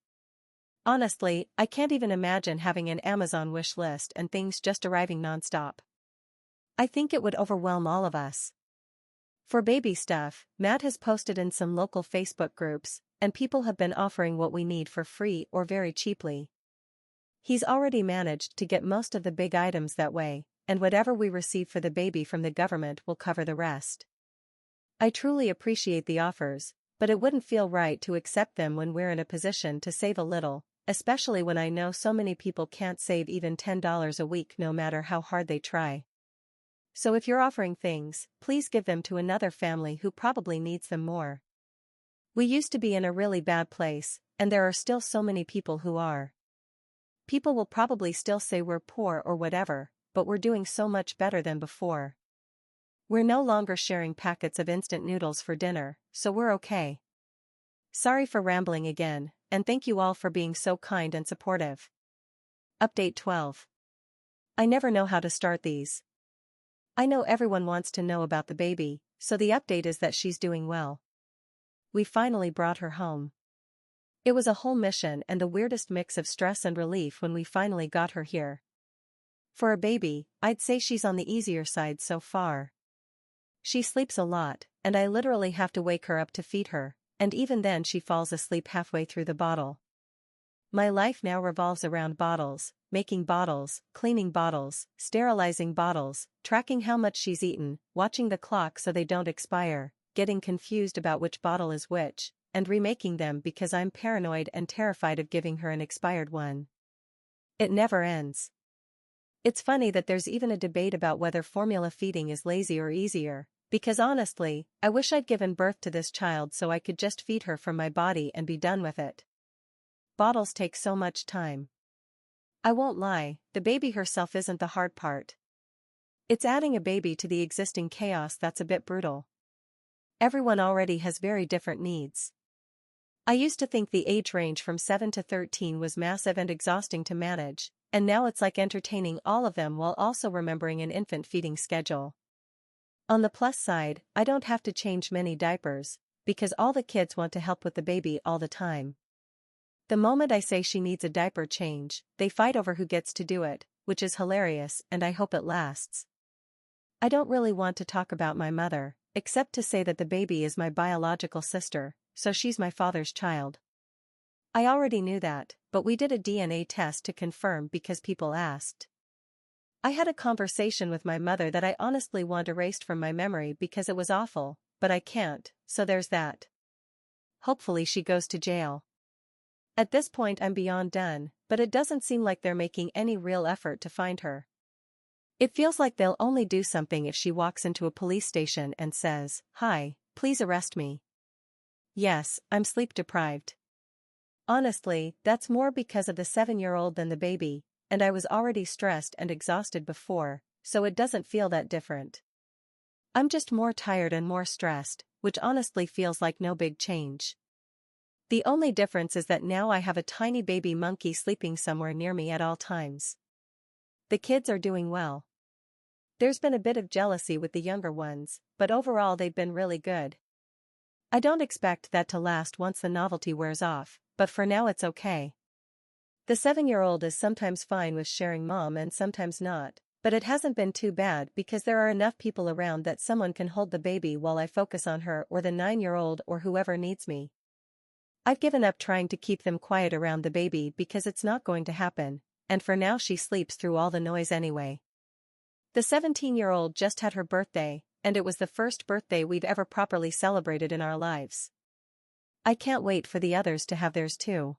Honestly, I can't even imagine having an Amazon wish list and things just arriving nonstop. I think it would overwhelm all of us. For baby stuff, Matt has posted in some local Facebook groups, and people have been offering what we need for free or very cheaply. He's already managed to get most of the big items that way, and whatever we receive for the baby from the government will cover the rest. I truly appreciate the offers, but it wouldn't feel right to accept them when we're in a position to save a little, especially when I know so many people can't save even $10 a week no matter how hard they try. So if you're offering things, please give them to another family who probably needs them more. We used to be in a really bad place, and there are still so many people who are. People will probably still say we're poor or whatever, but we're doing so much better than before. We're no longer sharing packets of instant noodles for dinner, so we're okay. Sorry for rambling again, and thank you all for being so kind and supportive. Update 12. I never know how to start these. I know everyone wants to know about the baby, so the update is that she's doing well. We finally brought her home. It was a whole mission and the weirdest mix of stress and relief when we finally got her here. For a baby, I'd say she's on the easier side so far. She sleeps a lot, and I literally have to wake her up to feed her, and even then she falls asleep halfway through the bottle. My life now revolves around bottles, making bottles, cleaning bottles, sterilizing bottles, tracking how much she's eaten, watching the clock so they don't expire, getting confused about which bottle is which, and remaking them because I'm paranoid and terrified of giving her an expired one. It never ends. It's funny that there's even a debate about whether formula feeding is lazy or easier, because honestly, I wish I'd given birth to this child so I could just feed her from my body and be done with it. Bottles take so much time. I won't lie, the baby herself isn't the hard part. It's adding a baby to the existing chaos that's a bit brutal. Everyone already has very different needs. I used to think the age range from 7 to 13 was massive and exhausting to manage, and now it's like entertaining all of them while also remembering an infant feeding schedule. On the plus side, I don't have to change many diapers, because all the kids want to help with the baby all the time. The moment I say she needs a diaper change, they fight over who gets to do it, which is hilarious and I hope it lasts. I don't really want to talk about my mother, except to say that the baby is my biological sister, so she's my father's child. I already knew that, but we did a DNA test to confirm because people asked. I had a conversation with my mother that I honestly want erased from my memory because it was awful, but I can't, so there's that. Hopefully she goes to jail. At this point I'm beyond done, but it doesn't seem like they're making any real effort to find her. It feels like they'll only do something if she walks into a police station and says, "Hi, please arrest me." Yes, I'm sleep deprived. Honestly, that's more because of the 7-year-old than the baby, and I was already stressed and exhausted before, so it doesn't feel that different. I'm just more tired and more stressed, which honestly feels like no big change. The only difference is that now I have a tiny baby monkey sleeping somewhere near me at all times. The kids are doing well. There's been a bit of jealousy with the younger ones, but overall they've been really good. I don't expect that to last once the novelty wears off, but for now it's okay. The 7-year-old is sometimes fine with sharing mom and sometimes not, but it hasn't been too bad because there are enough people around that someone can hold the baby while I focus on her or the 9-year-old or whoever needs me. I've given up trying to keep them quiet around the baby because it's not going to happen, and for now she sleeps through all the noise anyway. The 17-year-old just had her birthday, and it was the first birthday we've ever properly celebrated in our lives. I can't wait for the others to have theirs too.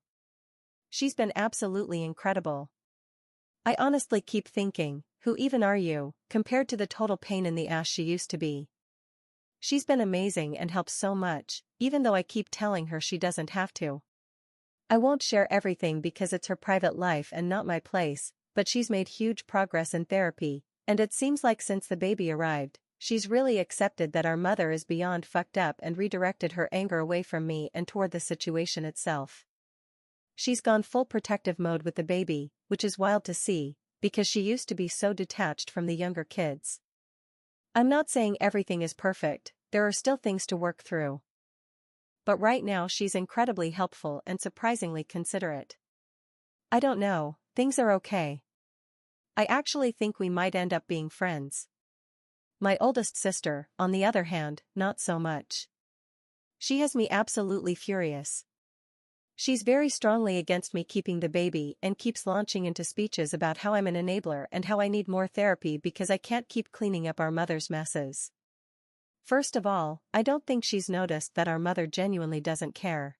She's been absolutely incredible. I honestly keep thinking, who even are you, compared to the total pain in the ass she used to be? She's been amazing and helps so much, even though I keep telling her she doesn't have to. I won't share everything because it's her private life and not my place, but she's made huge progress in therapy, and it seems like since the baby arrived, she's really accepted that our mother is beyond fucked up and redirected her anger away from me and toward the situation itself. She's gone full protective mode with the baby, which is wild to see, because she used to be so detached from the younger kids. I'm not saying everything is perfect, there are still things to work through. But right now she's incredibly helpful and surprisingly considerate. I don't know, things are okay. I actually think we might end up being friends. My oldest sister, on the other hand, not so much. She has me absolutely furious. She's very strongly against me keeping the baby and keeps launching into speeches about how I'm an enabler and how I need more therapy because I can't keep cleaning up our mother's messes. First of all, I don't think she's noticed that our mother genuinely doesn't care.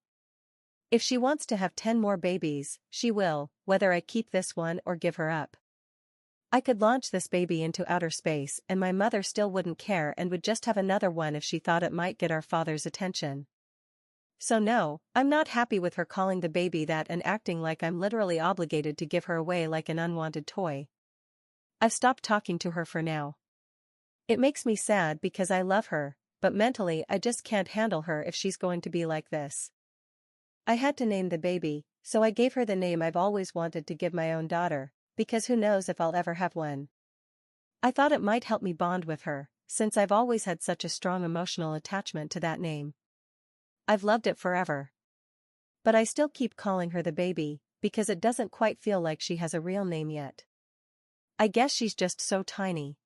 If she wants to have 10 more babies, she will, whether I keep this one or give her up. I could launch this baby into outer space and my mother still wouldn't care and would just have another one if she thought it might get our father's attention. So no, I'm not happy with her calling the baby that and acting like I'm literally obligated to give her away like an unwanted toy. I've stopped talking to her for now. It makes me sad because I love her, but mentally I just can't handle her if she's going to be like this. I had to name the baby, so I gave her the name I've always wanted to give my own daughter, because who knows if I'll ever have one. I thought it might help me bond with her, since I've always had such a strong emotional attachment to that name. I've loved it forever. But I still keep calling her the baby, because it doesn't quite feel like she has a real name yet. I guess she's just so tiny.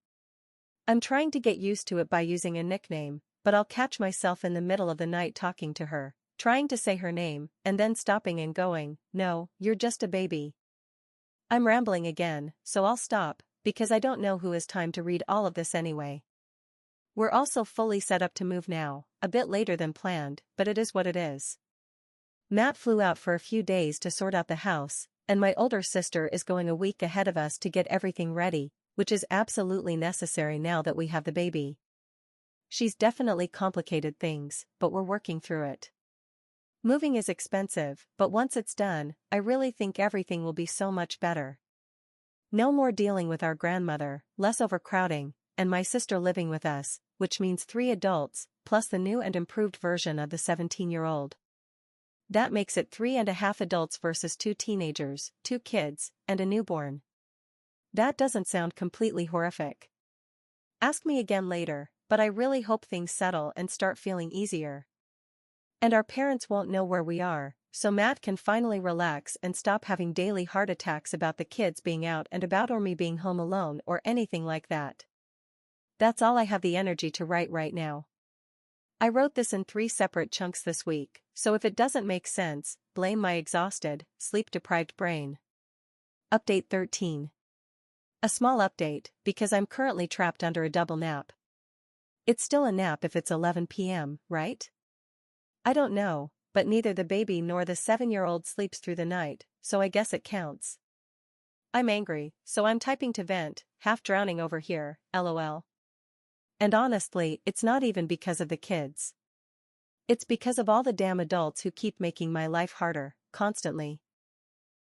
I'm trying to get used to it by using a nickname, but I'll catch myself in the middle of the night talking to her, trying to say her name, and then stopping and going, "No, you're just a baby." I'm rambling again, so I'll stop, because I don't know who has time to read all of this anyway. We're also fully set up to move now, a bit later than planned, but it is what it is. Matt flew out for a few days to sort out the house, and my older sister is going a week ahead of us to get everything ready, which is absolutely necessary now that we have the baby. She's definitely complicated things, but we're working through it. Moving is expensive, but once it's done, I really think everything will be so much better. No more dealing with our grandmother, less overcrowding, and my sister living with us, which means 3 adults, plus the new and improved version of the 17-year-old. That makes it 3.5 adults versus 2 teenagers, 2 kids, and a newborn. That doesn't sound completely horrific. Ask me again later, but I really hope things settle and start feeling easier. And our parents won't know where we are, so Matt can finally relax and stop having daily heart attacks about the kids being out and about or me being home alone or anything like that. That's all I have the energy to write right now. I wrote this in 3 separate chunks this week, so if it doesn't make sense, blame my exhausted, sleep-deprived brain. Update 13. A small update, because I'm currently trapped under a double nap. It's still a nap if it's 11 p.m., right? I don't know, but neither the baby nor the 7-year-old sleeps through the night, so I guess it counts. I'm angry, so I'm typing to vent, half drowning over here, lol. And honestly, it's not even because of the kids. It's because of all the damn adults who keep making my life harder, constantly.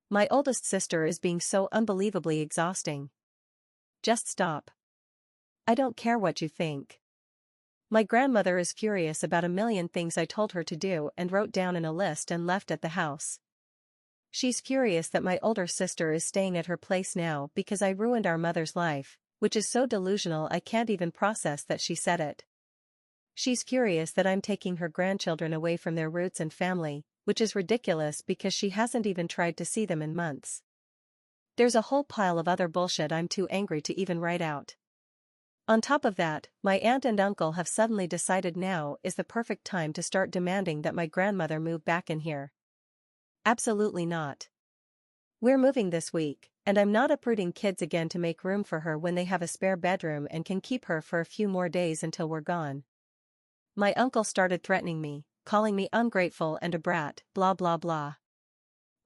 My oldest sister is being so unbelievably exhausting. Just stop. I don't care what you think. My grandmother is furious about a million things I told her to do and wrote down in a list and left at the house. She's furious that my older sister is staying at her place now because I ruined our mother's life, which is so delusional I can't even process that she said it. She's furious that I'm taking her grandchildren away from their roots and family, which is ridiculous because she hasn't even tried to see them in months. There's a whole pile of other bullshit I'm too angry to even write out. On top of that, my aunt and uncle have suddenly decided now is the perfect time to start demanding that my grandmother move back in here. Absolutely not. We're moving this week, and I'm not uprooting kids again to make room for her when they have a spare bedroom and can keep her for a few more days until we're gone. My uncle started threatening me, calling me ungrateful and a brat, blah blah blah.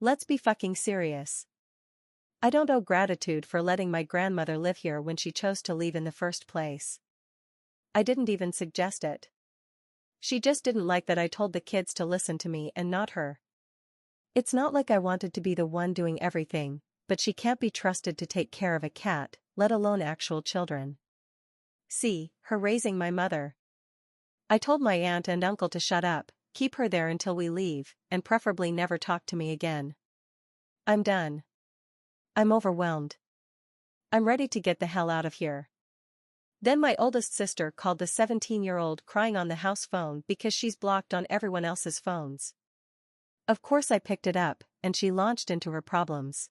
Let's be fucking serious. I don't owe gratitude for letting my grandmother live here when she chose to leave in the first place. I didn't even suggest it. She just didn't like that I told the kids to listen to me and not her. It's not like I wanted to be the one doing everything, but she can't be trusted to take care of a cat, let alone actual children. See, her raising my mother. I told my aunt and uncle to shut up, keep her there until we leave, and preferably never talk to me again. I'm done. I'm overwhelmed. I'm ready to get the hell out of here. Then my oldest sister called the 17-year-old crying on the house phone because she's blocked on everyone else's phones. Of course I picked it up, and she launched into her problems.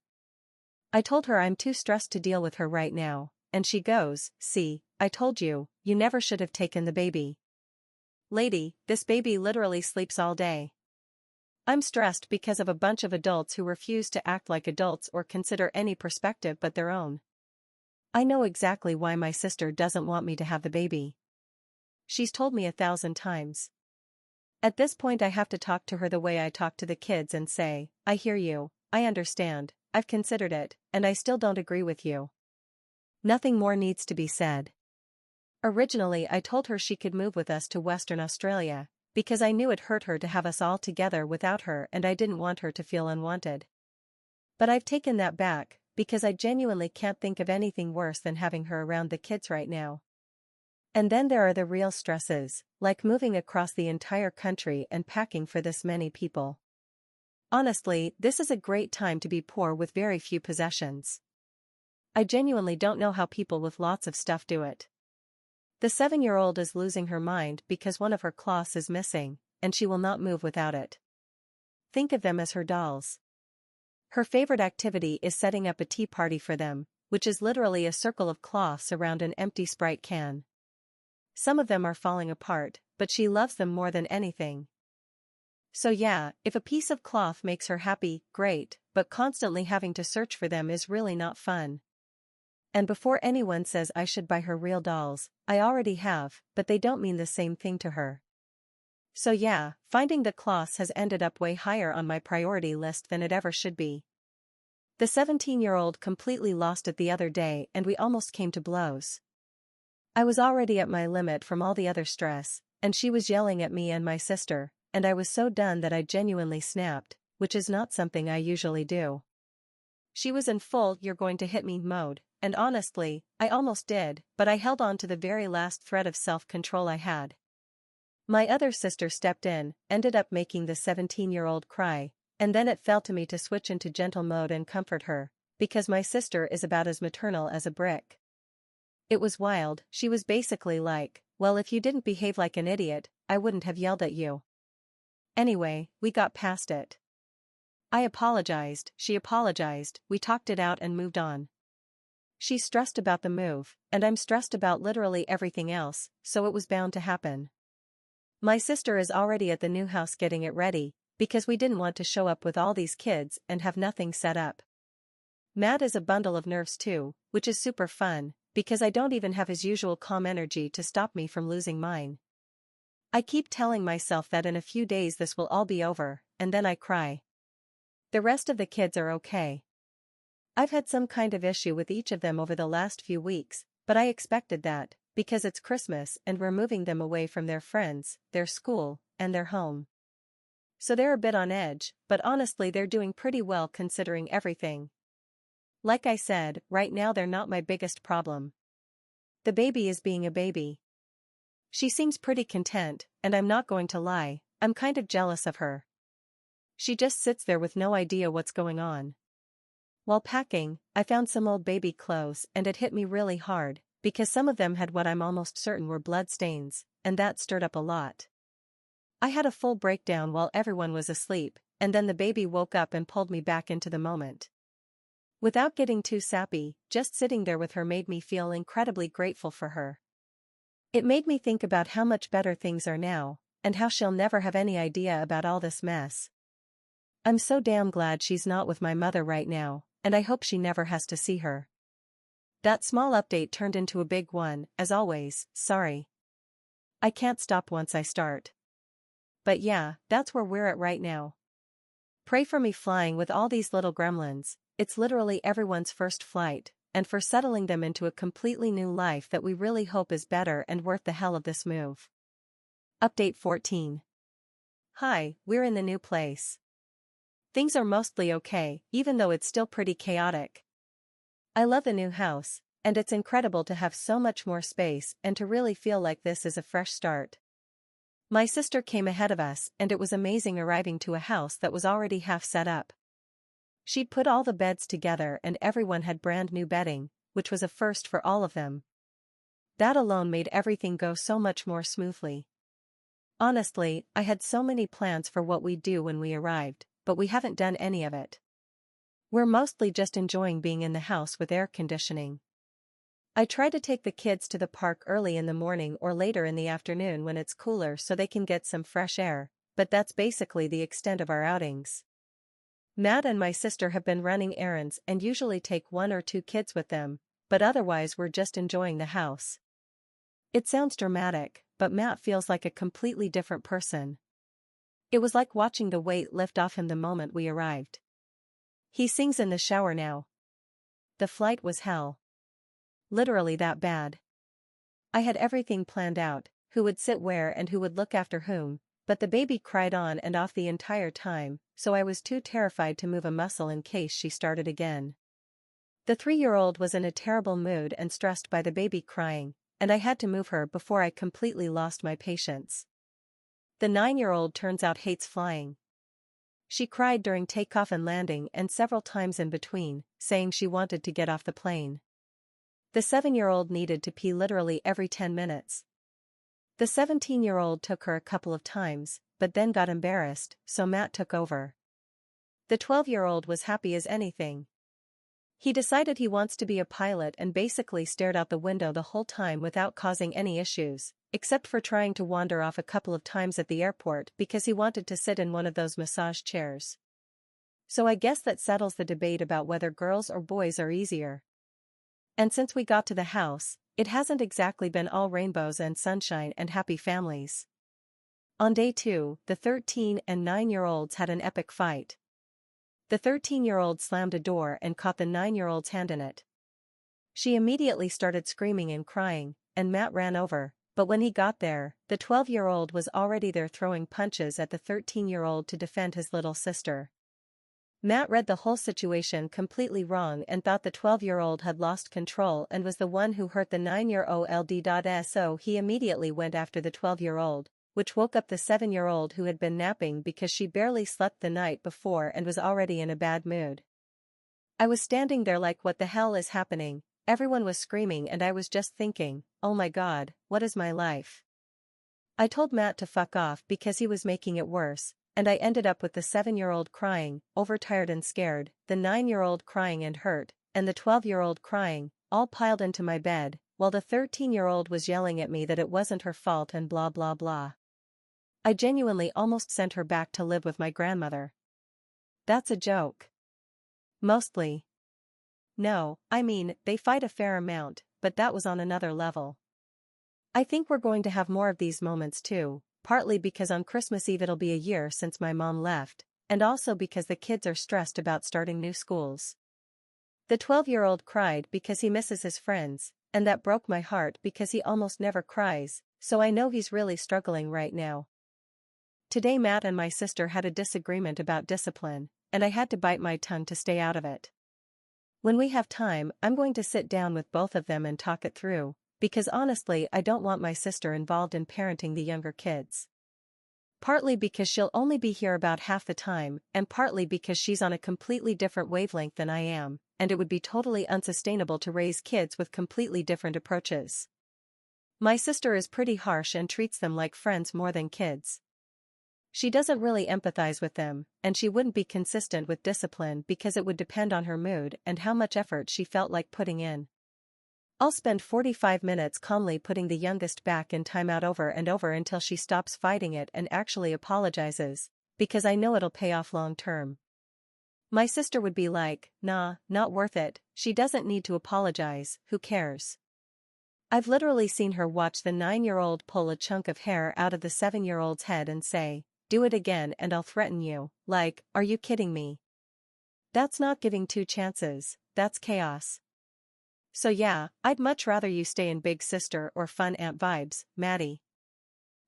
I told her I'm too stressed to deal with her right now, and she goes, "See, I told you, you never should have taken the baby. Lady, this baby literally sleeps all day. I'm stressed because of a bunch of adults who refuse to act like adults or consider any perspective but their own. I know exactly why my sister doesn't want me to have the baby. She's told me 1,000 times. At this point I have to talk to her the way I talk to the kids and say, I hear you, I understand, I've considered it, and I still don't agree with you. Nothing more needs to be said. Originally I told her she could move with us to Western Australia, because I knew it hurt her to have us all together without her and I didn't want her to feel unwanted. But I've taken that back, because I genuinely can't think of anything worse than having her around the kids right now. And then there are the real stresses, like moving across the entire country and packing for this many people. Honestly, this is a great time to be poor with very few possessions. I genuinely don't know how people with lots of stuff do it. The 7-year-old is losing her mind because one of her cloths is missing, and she will not move without it. Think of them as her dolls. Her favorite activity is setting up a tea party for them, which is literally a circle of cloths around an empty Sprite can. Some of them are falling apart, but she loves them more than anything. So yeah, if a piece of cloth makes her happy, great, but constantly having to search for them is really not fun. And before anyone says I should buy her real dolls, I already have, but they don't mean the same thing to her. So yeah, finding the cloths has ended up way higher on my priority list than it ever should be. The 17-year-old completely lost it the other day and we almost came to blows. I was already at my limit from all the other stress, and she was yelling at me and my sister, and I was so done that I genuinely snapped, which is not something I usually do. She was in full "you're going to hit me" mode, and honestly, I almost did, but I held on to the very last thread of self-control I had. My other sister stepped in, ended up making the 17-year-old cry, and then it fell to me to switch into gentle mode and comfort her, because my sister is about as maternal as a brick. It was wild. She was basically like, well, if you didn't behave like an idiot, I wouldn't have yelled at you. Anyway, we got past it. I apologized, she apologized, we talked it out and moved on. She's stressed about the move, and I'm stressed about literally everything else, so it was bound to happen. My sister is already at the new house getting it ready, because we didn't want to show up with all these kids and have nothing set up. Matt is a bundle of nerves too, which is super fun, because I don't even have his usual calm energy to stop me from losing mine. I keep telling myself that in a few days this will all be over, and then I cry. The rest of the kids are okay. I've had some kind of issue with each of them over the last few weeks, but I expected that, because it's Christmas and we're moving them away from their friends, their school, and their home. So they're a bit on edge, but honestly they're doing pretty well considering everything. Like I said, right now they're not my biggest problem. The baby is being a baby. She seems pretty content, and I'm not going to lie, I'm kind of jealous of her. She just sits there with no idea what's going on. While packing, I found some old baby clothes and it hit me really hard, because some of them had what I'm almost certain were blood stains, and that stirred up a lot. I had a full breakdown while everyone was asleep, and then the baby woke up and pulled me back into the moment. Without getting too sappy, just sitting there with her made me feel incredibly grateful for her. It made me think about how much better things are now, and how she'll never have any idea about all this mess. I'm so damn glad she's not with my mother right now, and I hope she never has to see her. That small update turned into a big one, as always, sorry. I can't stop once I start. But yeah, that's where we're at right now. Pray for me flying with all these little gremlins. It's literally everyone's first flight, and for settling them into a completely new life that we really hope is better and worth the hell of this move. Update 14. Hi, we're in the new place. Things are mostly okay, even though it's still pretty chaotic. I love the new house, and it's incredible to have so much more space and to really feel like this is a fresh start. My sister came ahead of us and it was amazing arriving to a house that was already half set up. She'd put all the beds together and everyone had brand new bedding, which was a first for all of them. That alone made everything go so much more smoothly. Honestly, I had so many plans for what we'd do when we arrived, but we haven't done any of it. We're mostly just enjoying being in the house with air conditioning. I try to take the kids to the park early in the morning or later in the afternoon when it's cooler so they can get some fresh air, but that's basically the extent of our outings. Matt and my sister have been running errands and usually take 1 or 2 kids with them, but otherwise we're just enjoying the house. It sounds dramatic, but Matt feels like a completely different person. It was like watching the weight lift off him the moment we arrived. He sings in the shower now. The flight was hell. Literally that bad. I had everything planned out, who would sit where and who would look after whom, but the baby cried on and off the entire time, so I was too terrified to move a muscle in case she started again. The 3-year-old was in a terrible mood and stressed by the baby crying, and I had to move her before I completely lost my patience. The 9-year-old turns out hates flying. She cried during takeoff and landing and several times in between, saying she wanted to get off the plane. The 7-year-old needed to pee literally every 10 minutes. The 17-year-old took her a couple of times, but then got embarrassed, so Matt took over. The 12-year-old was happy as anything. He decided he wants to be a pilot and basically stared out the window the whole time without causing any issues, except for trying to wander off a couple of times at the airport because he wanted to sit in one of those massage chairs. So I guess that settles the debate about whether girls or boys are easier. And since we got to the house, it hasn't exactly been all rainbows and sunshine and happy families. On day 2, the 13 and 9-year-olds had an epic fight. The 13-year-old slammed a door and caught the 9-year-old's hand in it. She immediately started screaming and crying, and Matt ran over, but when he got there, the 12-year-old was already there throwing punches at the 13-year-old to defend his little sister. Matt read the whole situation completely wrong and thought the 12-year-old had lost control and was the one who hurt the 9-year-old. So he immediately went after the 12-year-old, which woke up the 7-year-old who had been napping because she barely slept the night before and was already in a bad mood. I was standing there like, what the hell is happening? Everyone was screaming and I was just thinking, oh my god, what is my life? I told Matt to fuck off because he was making it worse, and I ended up with the 7-year-old crying, overtired and scared, the 9-year-old crying and hurt, and the 12-year-old crying, all piled into my bed, while the 13-year-old was yelling at me that it wasn't her fault and blah blah blah. I genuinely almost sent her back to live with my grandmother. That's a joke. Mostly. No, I mean, they fight a fair amount, but that was on another level. I think we're going to have more of these moments too, partly because on Christmas Eve it'll be a year since my mom left, and also because the kids are stressed about starting new schools. The 12-year-old cried because he misses his friends, and that broke my heart because he almost never cries, so I know he's really struggling right now. Today Matt and my sister had a disagreement about discipline, and I had to bite my tongue to stay out of it. When we have time, I'm going to sit down with both of them and talk it through, because honestly I don't want my sister involved in parenting the younger kids. Partly because she'll only be here about half the time, and partly because she's on a completely different wavelength than I am, and it would be totally unsustainable to raise kids with completely different approaches. My sister is pretty harsh and treats them like friends more than kids. She doesn't really empathize with them, and she wouldn't be consistent with discipline because it would depend on her mood and how much effort she felt like putting in. I'll spend 45 minutes calmly putting the youngest back in timeout over and over until she stops fighting it and actually apologizes, because I know it'll pay off long term. My sister would be like, nah, not worth it, she doesn't need to apologize, who cares? I've literally seen her watch the 9-year-old pull a chunk of hair out of the 7-year-old's head and say, do it again and I'll threaten you, like, are you kidding me? That's not giving 2 chances, that's chaos. So yeah, I'd much rather you stay in big sister or fun aunt vibes, Maddie.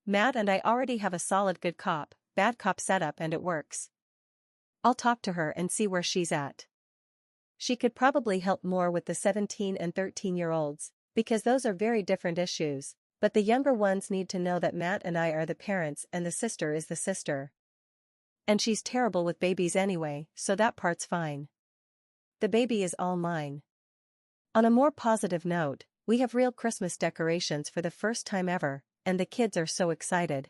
Matt and I already have a solid good cop, bad cop setup and it works. I'll talk to her and see where she's at. She could probably help more with the 17 and 13-year-olds, because those are very different issues, but the younger ones need to know that Matt and I are the parents and the sister is the sister. And she's terrible with babies anyway, so that part's fine. The baby is all mine. On a more positive note, We have real Christmas decorations for the first time ever, and the kids are so excited.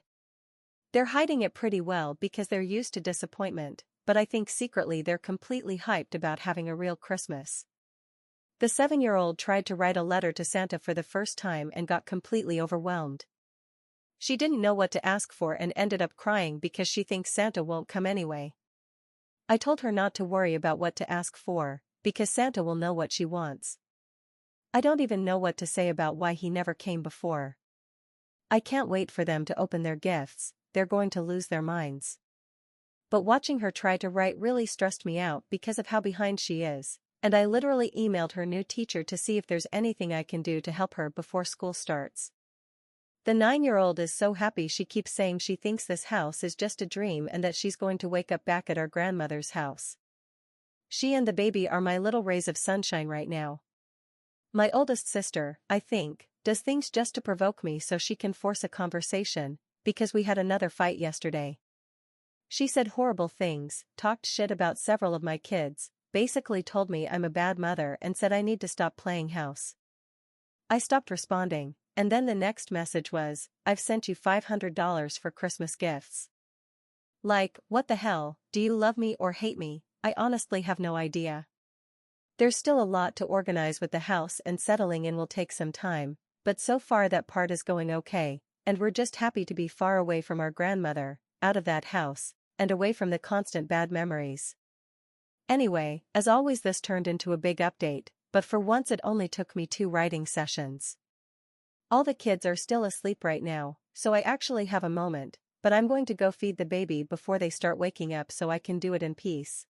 They're hiding it pretty well because they're used to disappointment, but I think secretly they're completely hyped about having a real Christmas. The 7-year-old tried to write a letter to Santa for the first time and got completely overwhelmed. She didn't know what to ask for and ended up crying because she thinks Santa won't come anyway. I told her not to worry about what to ask for, because Santa will know what she wants. I don't even know what to say about why he never came before. I can't wait for them to open their gifts, they're going to lose their minds. But watching her try to write really stressed me out because of how behind she is, and I literally emailed her new teacher to see if there's anything I can do to help her before school starts. The 9-year-old is so happy she keeps saying she thinks this house is just a dream and that she's going to wake up back at our grandmother's house. She and the baby are my little rays of sunshine right now. My oldest sister, I think, does things just to provoke me so she can force a conversation, because we had another fight yesterday. She said horrible things, talked shit about several of my kids, basically told me I'm a bad mother and said I need to stop playing house. I stopped responding, and then the next message was, "I've sent you $500 for Christmas gifts." Like, what the hell, do you love me or hate me? I honestly have no idea. There's still a lot to organize with the house and settling in will take some time, but so far that part is going okay, and we're just happy to be far away from our grandmother, out of that house, and away from the constant bad memories. Anyway, as always this turned into a big update, but for once it only took me 2 writing sessions. All the kids are still asleep right now, so I actually have a moment, but I'm going to go feed the baby before they start waking up so I can do it in peace.